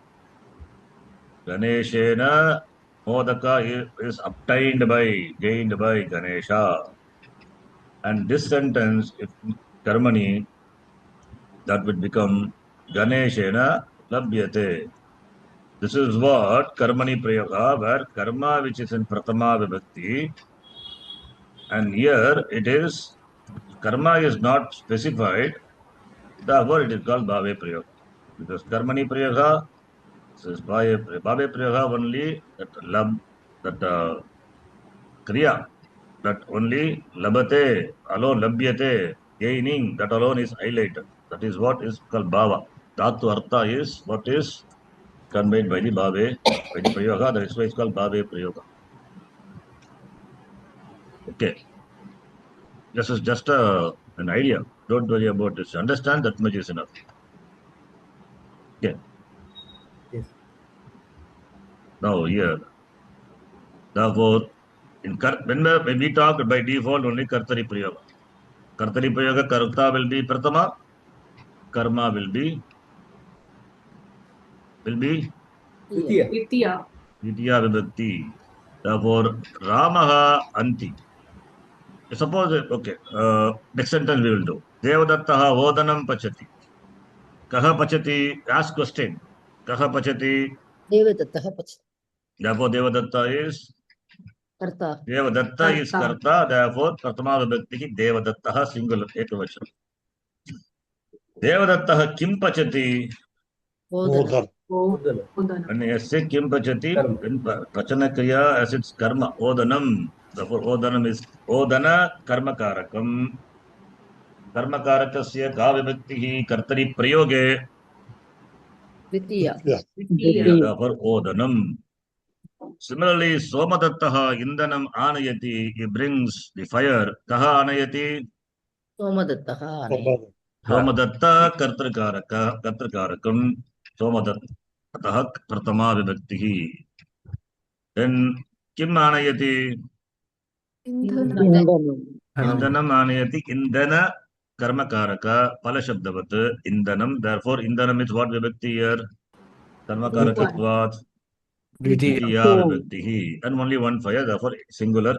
Ganeshena, Modaka is obtained by, gained by Ganesha. And this sentence, if Karmani, that would become Ganeshena labhyate. This is what karmani prayoga, where karma which is in pratama vibhakti, and here it is karma is not specified, therefore it is called bhave prayoga. Because karmani prayoga says bhave prayoga only that kriya, that only labate alone, labhyate, gaining, that alone is highlighted. That is what is called bhava. Dhatu artha is what is conveyed by the bhave, by the prayoga. That is why it's called bhave prayoga. Okay. This is just an idea. Don't worry about this. Understand that much is enough. Okay.
Yes.
Now here, therefore, when we talk by default only kartari prayoga. Kartari prayoga, karta will be pratama, karma will be
Ditya.
Vidya.
Vidya vibhakti. Therefore, Ramaha anti. Suppose, okay, next sentence we will do. Devadattaha vodanam pachati. Kaha pachati? Ask question. Kaha pachati?
Devadattaha pachati.
Therefore, Devadatta is
Karta.
Devadatta is karta. Therefore, pratama vibhakti Devadattaha singular ekavachana. Devadattaha kim pachati?
Bodhana.
Odana.
When yasya kim pachati?
Karma.
When pachana kriya as its karma. Odanam. Therefore, odanam is odana karma karakam. कर्मकारकस्य का विभक्तिः कर्तरि प्रयोगे
Vidya.
Vidya.
therefore odanam. Similarly, Somadattaha indanam anayati, he brings the fire. Kaha anayati?
Somadattaha.
Somadatta kartrikarakam. Somadattaha pratama vibhaktihi. Then kim anayati?
Indhanam.
Indanam anayati. Indana karmakaraka palashabdavat indanam. Therefore, indanam is what vibhakti here? Karmakarakatvat.
Vidya.
Vidya vibhaktihi. And only one fire, therefore singular.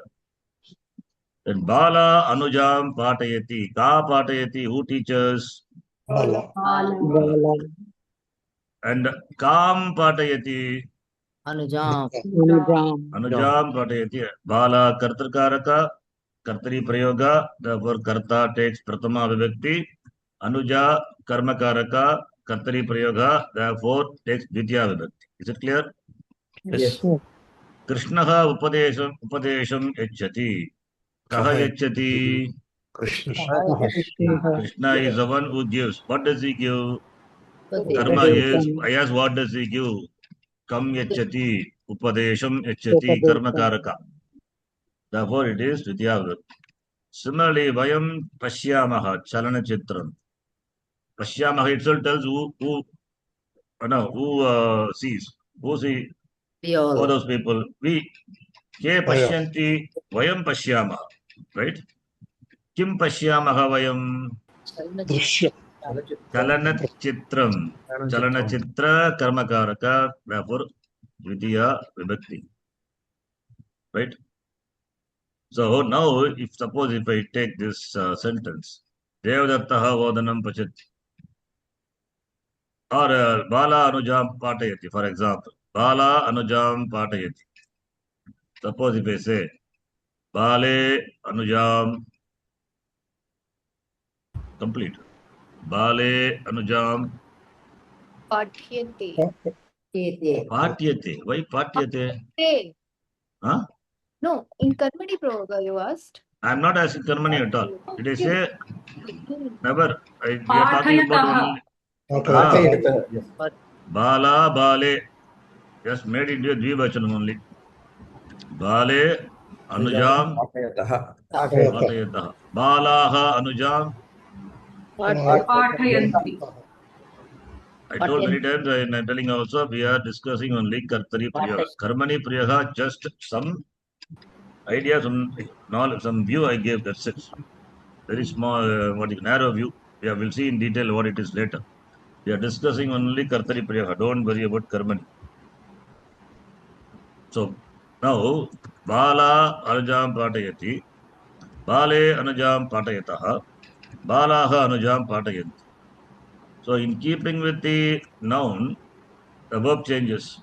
Then Bala Anujam Patayati. Ka Patayati, who teaches?
Bala.
Bala.
And Kam Patayati.
Anujam.
Anujam Patayati. Bala Kartakaraka. Kartari Prayoga. Therefore Karta takes Pratama Vibhakti. Anuja Karmakaraka. Kartari Prayoga. Therefore takes Vidya Vibhakti. Is it clear?
Yes.
Krishnaha Upadesham Yachati. Kaha Yachati.
Krishna.
Krishna is the one who gives. What does he give?
Upadesham.
Karma is, I ask what does he give? Kam yachati, upadesham yachati, karma karaka. Therefore it is Vidya Vibhakti. Similarly, Vayam Pashyamaha, Chalana Chitram. Pashyamaha itself tells who sees. Who see?
We
All
all.
those people. We, Ke Pashyanti, Vayam Pashyamaha. Right? Kim Pashyamaha Vayam?
Drishya.
Chalana Chitram. Chalana Chitra Karma Karaka. Therefore, Vidya Vibhakti. Right? So now, suppose if I take this sentence, Devadattaha Vodanam Pachati, or Bala Anujam Patayati, for example, Bala Anujam Patayati. Suppose if I say, Bale Anujam, complete. Bale Anujam
Pathyate.
Patyate. Why Patyate?
Hey.
Huh?
No, in Karmani Prayoga you asked.
I am not asking Karmani at all. Did I say never? We are talking about only
Yes.
Bala Bale. Just made it into a Dvivachanam only. Bale Anujam Patayataha. Balaha Anujam.
Pathayanti.
I told many times, I am telling also, we are discussing only Kartari Priyaga. Karmani Priyaga, just some idea, some knowledge, some view I gave, that's it. Very small, narrow view. Yeah, we'll see in detail what it is later. We are discussing only Kartari Priyaga. Don't worry about Karmani. So, now, Bala Anujam Patayati, Bale Anujam Patayataha, Balaha Anujam Patayanti. So in keeping with the noun, the verb changes.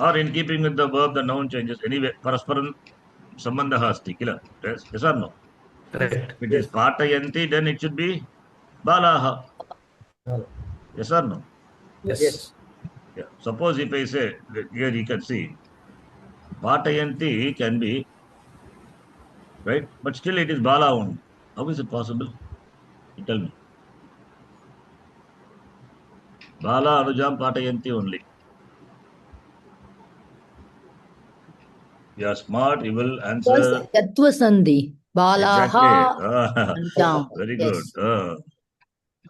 Or in keeping with the verb, the noun changes. Anyway, parasparam sambandha asti, kila. Yes or no?
Correct.
If it is patayanti, then it should be balaha.
Bala.
Yes or no?
Yes.
Yeah. Suppose if I say, here you can see, patayanti can be, right? But still it is bala only. How is it possible? You tell me. Bala anujam patayanti only. You are smart, you will answer.
Katva Sandhi. Balaha.
Exactly. Ah,
Anjam.
very good.
Yes.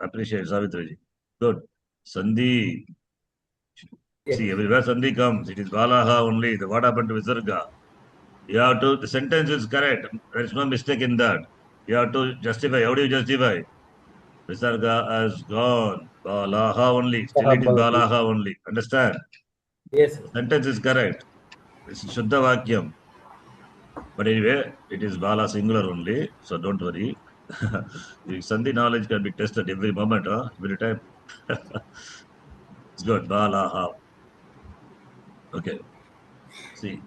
Appreciate Savitriji. Good. Sandhi.
Yes.
See, everywhere Sandhi comes, it is Balaha only. What happened to Visarga? You have to, the sentence is correct. There is no mistake in that. You have to justify. How do you justify? Visarga has gone. Balaha only. Still it is Balaha only. Understand?
Yes.
Sentence is correct. It's Shuddha Vakyam. But anyway, it is Bala singular only. So don't worry. The Sandhi knowledge can be tested every moment, every time. It's good. Balaha. Okay. See,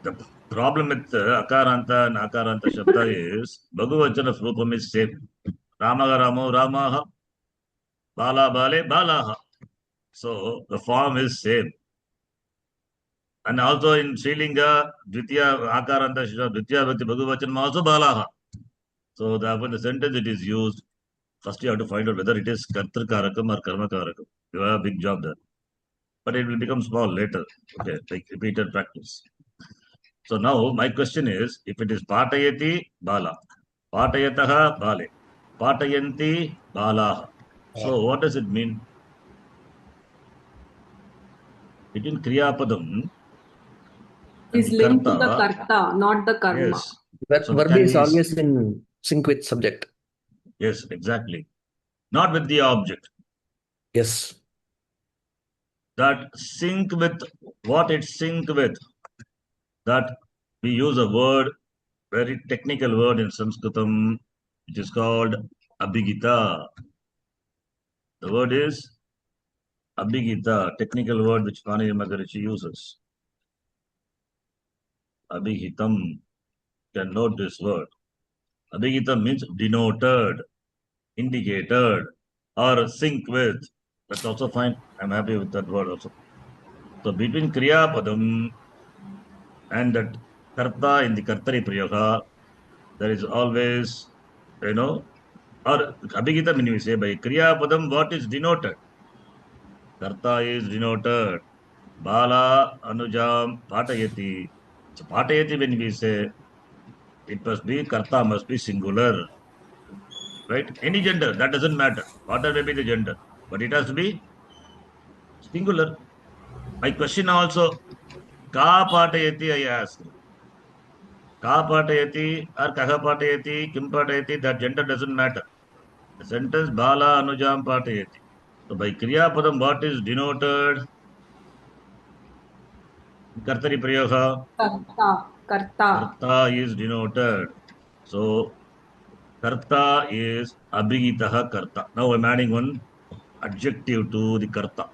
the problem with Akaranta and Akaranta Shabda is Bhagavachana Rupam is same. Ramaga Ramo Ramaha. Bala Bale Balaha. So the form is same. And also in Sri Lanka, Dvitiya Akaranta Dvitiya Bhakti Bhagavachanam also Balaha. So when the sentence it is used, first you have to find out whether it is Kartri Karakam or Karma Karakam. You have a big job there. But it will become small later. Okay, like repeated practice. So now my question is, if it is Patayati Bala, Patayataha Bale, Patayanti Balaha. So what does it mean? Between Kriya Padam
Is
and
linked to the
Karta.
karta, not the karma.
Yes.
That
So
verb
can
is
we-
always in sync with subject.
Yes, exactly. Not with the object.
Yes.
That sync with what it sync with. That we use a word, very technical word in Sanskritam, which is called Abhigita. The word is Abhigita, technical word which Panini Maharishi uses. Abhihitam. Can note this word. Abhihitam means denoted, indicated, or sync with. That's also fine. I'm happy with that word also. So between Kriya Padam and that Karta in the Kartari Priyaga, there is always, or Abhigita when we say by Kriya Padam, what is denoted? Karta is denoted. Bala, Anujam, Patayati. So Patayati when we say, it must be, Karta must be singular. Right? Any gender, that doesn't matter. Whatever may be the gender. But it has to be singular. My question also, Ka Patayati, I asked. Ka Patayati or Kaha Patayati, Kim Patayati, that gender doesn't matter. The sentence Bala Anujam Patayati. So by Kriya Padam, what is denoted? Kartari Prayoga.
Karta.
Karta is denoted. So Karta is Abhigitaha Karta. Now I'm adding one adjective to the Karta.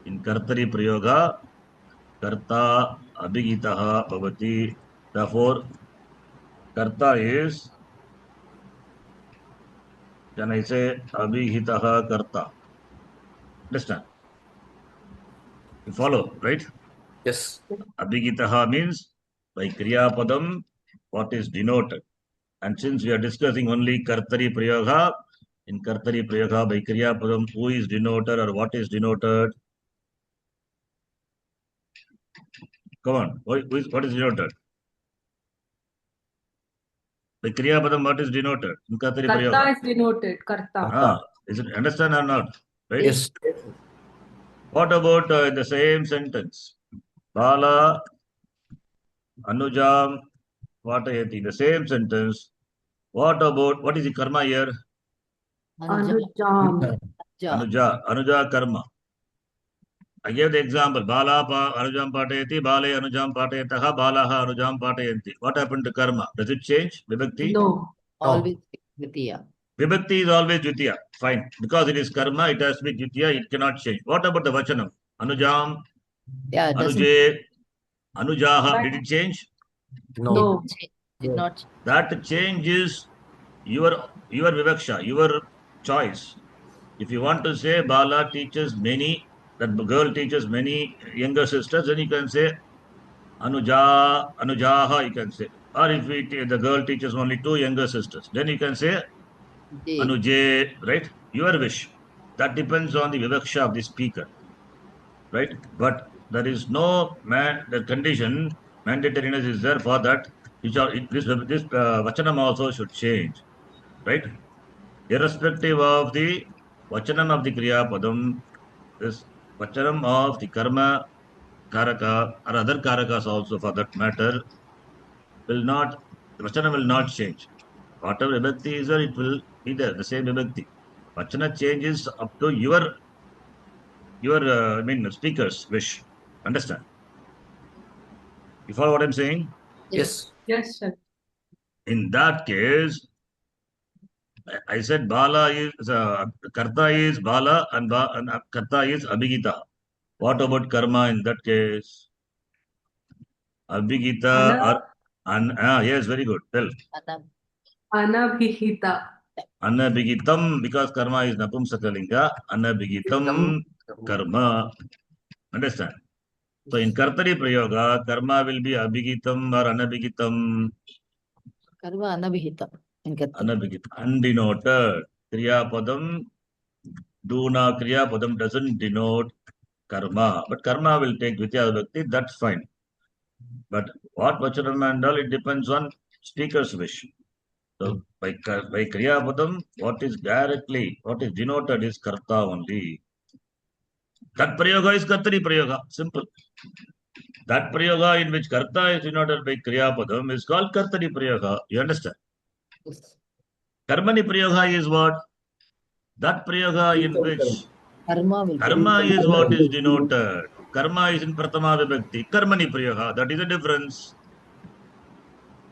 In Kartari Prayoga, Karta Abhigitaha Bhavati. Therefore, Karta is, can I say, Abhigitaha Karta? Understand? You follow, right?
Yes.
Abhigitaha means by Kriya Padam, what is denoted. And since we are discussing only Kartari Prayoga, in Kartari Prayoga by Kriya Padam, who is denoted or what is denoted? Come on, what is denoted? By Kriya Padam, what is denoted? In Kartari
Karta
Prayoga.
is denoted. Karta.
Is it understand or not? Right?
Yes.
What about the same sentence? Bala, Anujam, Vatayati. The same sentence. What about, what is the karma here?
Anujam.
Anuja karma. I gave the example. Bala Anujam Patayati, Bale Anujam Patayataha, Balaha Anujam Patayanti. What happened to karma? Does it change? Vibhakti?
No.
Always Vidya.
Vibhakti is always Dvitiya. Fine. Because it is karma, it has to be Dvitiya, it cannot change. What about the Vachanam? Anujam,
Yeah, it doesn't.
Anuje, Anujaha.
But-
Did it change?
No.
No.
Did not.
That change is your Vivaksha, your choice. If you want to say Bala teaches many, that girl teaches many younger sisters, then you can say Anujaha, you can say. Or if the girl teaches only 2 younger sisters, then you can say
J.
Anuje, right? Your wish. That depends on the Vivaksha of the speaker, right? But there is no the condition, mandatoriness is there for that. This Vachanam also should change, right? Irrespective of the Vachanam of the Kriya Padam, this Vachanam of the Karma Karaka or other Karakas also for that matter will not, the Vachana will not change. Whatever Vibhakti is there, it will be there, the same Vibhakti. Vachana changes up to your speaker's wish. Understand? You follow what I'm saying?
Yes.
Yes, sir.
In that case, I said Bala is, Karta is Bala and Karta is Abhigita. What about karma in that case? Abhigita or, yes, very good. Tell.
Anabhihita.
Anabhigitam, because karma is Napumsakalinga. Anabhigitam karma. Understand? So in Kartari Prayoga, karma will be Abhigitam or Anabhigitam.
Karma Anabhihita.
Anabhigitam. Undenoted. Kriya Padam, Duna Kriya Padam doesn't denote karma. But karma will take Dvitiya Vibhakti, that's fine. But what Vachanam and all, it depends on speaker's wish. So by Kriya Padam, what is denoted is Karta only. That Prayoga is Kartari Prayoga. Simple. That Prayoga in which Karta is denoted by Kriya Padam is called Kartari Prayoga. You understand?
Yes.
Karmani Prayoga is what? That Prayoga in which
Karma will.
Karma is what is denoted. Karma is in Pratama Vibhakti. Karmani Prayoga. That is the difference.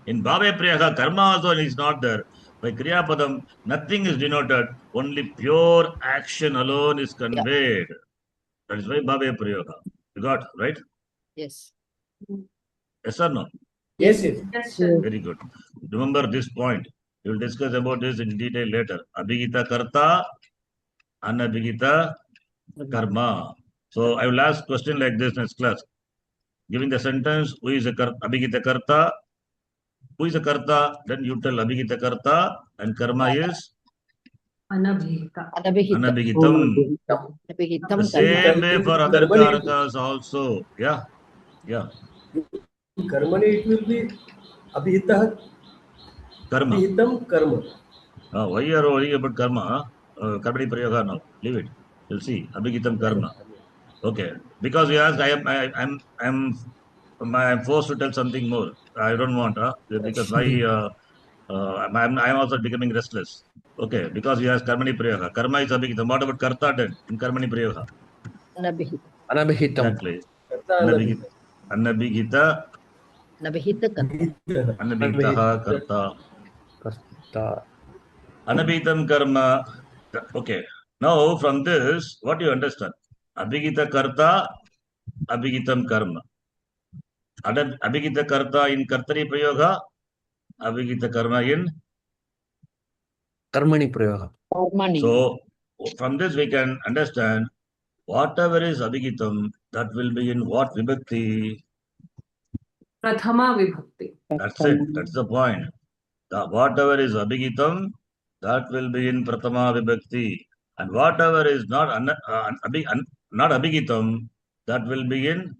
In Bhave Prayoga, Karma also is not there. By Kriya Padam, nothing is denoted. Only pure action alone is conveyed. That is why Bhave Prayoga. You got, right?
Yes.
Yes or no?
Yes, yes.
Yes, sir.
Very good. Remember this point. We will discuss about this in detail later. Abhigita Karta, Anabhigita Karma. So I will ask question like this next class. Giving the sentence, who is a Abhigita Karta? Who is a Karta? Then you tell Abhigita Karta and Karma is
Anabhihita.
Anabhihita.
Anabhigitam.
Anabhihitam.
The same way for other
Karmani.
Karakas also. Yeah. Yeah.
In Karmani, it will be Abhihitah,
Karma.
Abhihitam Karma.
Why you are worrying about karma? Karmani Prayoga now. Leave it. You'll see. Abhigitam Karma. Okay. Because you asked, I'm forced to tell something more. I don't want, because I'm also becoming restless. Okay. Because you asked Karmani Prayoga. Karma is Abhigitam. What about Karta then in Karmani Prayoga?
Anabhihita.
Anabhihitam.
Exactly.
Karta
Anabhigita.
Anabhihita Karta.
Anabhigitaha Karta.
Karta.
Anabhitam Karma. Okay. Now from this, what do you understand? Abhigita Karta, Abhigitam Karma. Abhigita Karta in Kartari Prayoga, Abhigita Karma in.
Karmani Prayoga.
Karmani.
So from this we can understand whatever is Abhigitam, that will be in what Vibhakti.
Prathama Vibhakti.
That's it. That's the point. Whatever is Abhigitam, that will be in Prathama Vibhakti. And whatever is not Abhigitam, that will be in.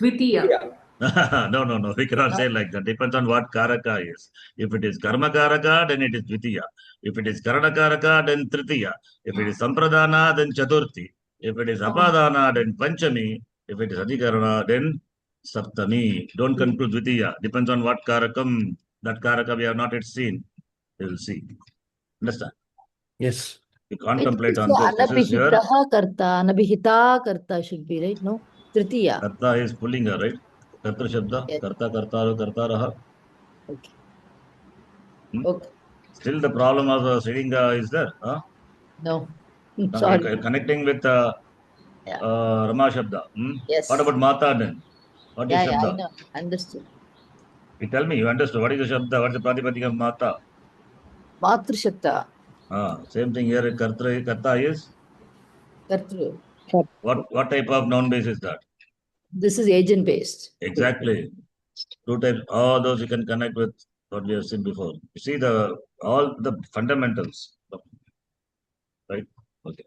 Dvitiya.
No. We cannot say like that. Depends on what Karaka is. If it is Karma Karaka, then it is Dvitiya. If it is Karana Karaka, then Tritiya. If it is Sampradana, then Chaturthi. If it is Apadana, then Panchami. If it is Adhikarana, then Saptami. Don't conclude Dvitiya. Depends on what Karakam. That Karaka we have not yet seen. We will see. Understand?
Yes.
You contemplate on this. This is your
Anabhihitaha Karta. Anabhihita Karta should be, right? No? Tritiya.
Karta is Pullinga, right? Karta Shabda.
Yes.
Karta Kartara.
Okay. Okay.
Still the problem of reading is there. Huh?
No.
Now
Sorry.
you're connecting with
Yeah.
Rama Shabda.
Yes.
What about Mata then? What is
Yeah, I
Shabda?
know. Understood.
You tell me, you understood. What is the Shabda? What is the Pratipadika of Mata?
Matru Shabda.
Same thing here. Karta is?
Kartru.
What type of noun base is that?
This is agent based.
Exactly. Two types. All those you can connect with what we have seen before. You see all the fundamentals. Right? Okay.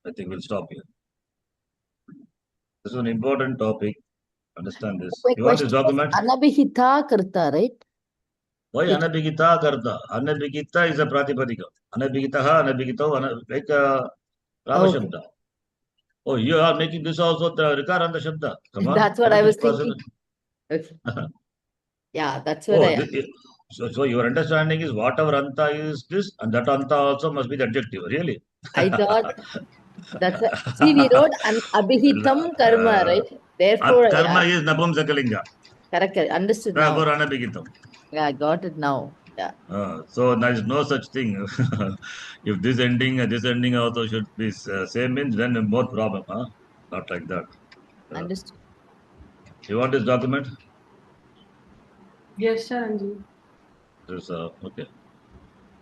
I think we'll stop here. This is an important topic. Understand this.
My
You want this
question was
document?
Anabhihita Karta, right?
Why
It-
Anabhigita Karta? Anabhigita is a Pratipadika. Anabhigitaha, Anabhigito, like Rama
Okay.
Shabda. Oh, you are making this also the Rikaranta Shabda. Come on.
That's what
How
I
is
was
it possible?
thinking. Okay. Yeah, that's what
Oh,
I.
so your understanding is whatever Anta is this, and that Anta also must be the adjective. Really?
I thought that's what. See, we wrote Abhihitam Karma, right? Therefore,
Karma is Napumsakalinga.
correct. Understood
Therefore,
now.
Anabhigitam.
Yeah, I got it now. Yeah.
So there is no such thing. If this ending also should be same means then more problem. Not like that.
Understood.
You want this document?
Yes, Sharanji.
This, okay.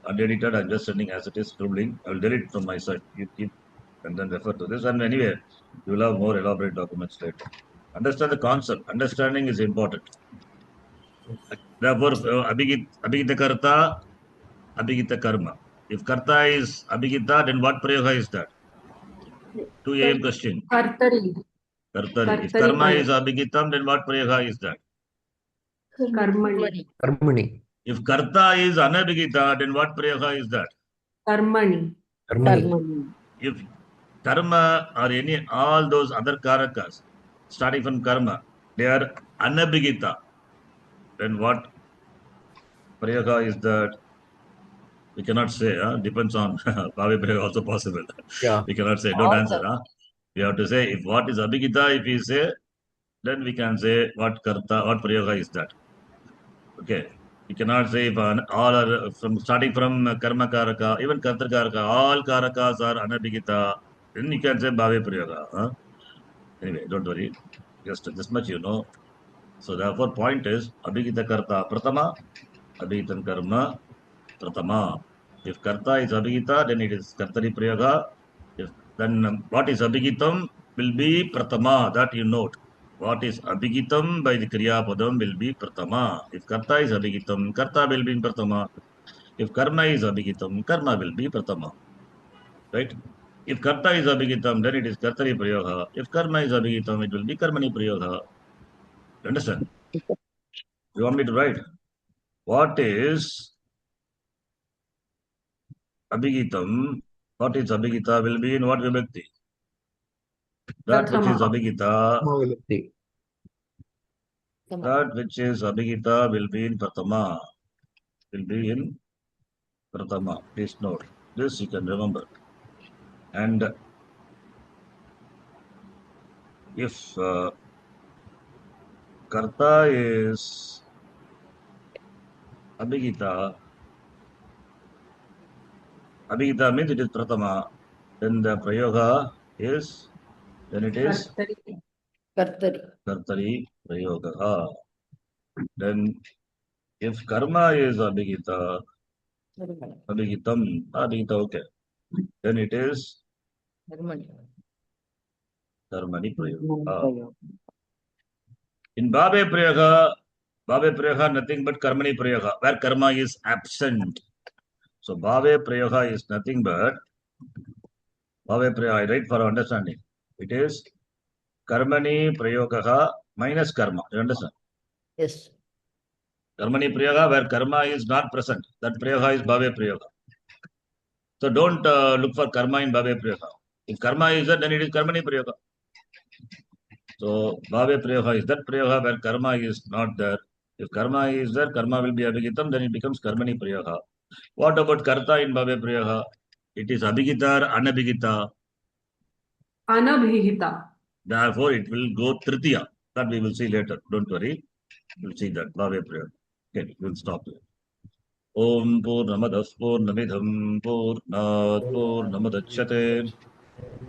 Unedited, I'm just sending as it is, scribbling. I will delete from my side. You keep and then refer to this. And anyway, you will have more elaborate documents later. Understand the concept. Understanding is important. Therefore, Abhigita Karta, Abhigita Karma. If Karta is Abhigita, then what Prayoga is that? 2 a.m. question.
Kartari.
Kartari. If
Kartari
Karma
Prayoga.
is Abhigitam, then what Prayoga is that?
Karmani.
Karmani.
If Karta is Anabhigita, then what Prayoga is that?
Karmani.
Karmani.
If Karma or all those other Karakas, starting from Karma, they are Anabhigita, then what Prayoga is that? We cannot say, depends on Bhavi Prayoga also possible.
Yeah.
We cannot say, don't answer. We have to say, if what is Abhigita, if we say, then we can say what Prayoga is that. Okay. You cannot say if all are starting from Karma Karaka, even Karta Karaka, all Karakas are Anabhigita, then you can say Bhavi Prayoga. Anyway, don't worry. Just this much you know. So therefore, point is Abhigita Karta Pratama, Abhigitam Karma Pratama. If Karta is Abhigita, then it is Kartari Prayoga. Then what is Abhigitam will be Pratama, that you note. What is Abhigitam by the Kriya Padam will be Pratama. If Karta is Abhigitam, Karta will be Pratama. If Karma is Abhigitam, Karma will be Pratama. Right? If Karta is Abhigitam, then it is Kartari Prayoga. If Karma is Abhigitam, it will be Karmani Prayoga. Understand? You want me to write? What is Abhigitam? What is Abhigita will be in what vibhakti? That which is Abhigita.
Vibhakti.
That which is Abhigita will be in Pratama. Will be in Pratama. Please note. This you can remember. And if Karta is Abhigita, Abhigita means it is Pratama, then the Prayoga is, then it is Kartari Prayoga. Then if Karma is Abhigita, Abhigitam, okay. Then it is Karmani Prayoga. In Bhabe Prayoga nothing but Karmani Prayoga, where Karma is absent. So Bhave Prayoga is nothing but Bhave Prayoga, I write for understanding. It is Karmani Prayoga minus Karma. You understand?
Yes.
Karmani Prayoga where Karma is not present. That Prayoga is Bhave Prayoga. So don't look for Karma in Bhave Prayoga. If Karma is there, then it is Karmani Prayoga. So Bhave Prayoga is that Prayoga where Karma is not there. If Karma is there, Karma will be Abhigitam, then it becomes Karmani Prayoga. What about Karta in Bhave Prayoga? It is Abhigita or Anabhigita?
Anabhihita.
Therefore, it will go Tritiya. That we will see later. Don't worry. We'll see that. Bhave Prayoga. Okay, we'll stop here. ॐ पूर्णमदः पूर्णमिदं पूर्णात् पूर्णमुदच्यते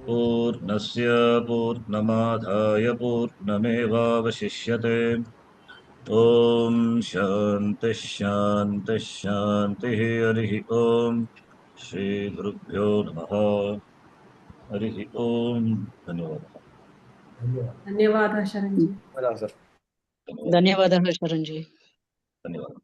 पूर्णस्य पूर्णमादाय पूर्णमेवावशिष्यते ॐ शान्तिः शान्तिः शान्तिः हरिः ॐ श्रीगुरुभ्यो नमः हरिः ॐ धन्यवादः
धन्यवादः शरण्जी
धन्यवादः सर
ಧನ್ಯವಾದಗಳು ಶರಣ್ಜಿ.
धन्यवादः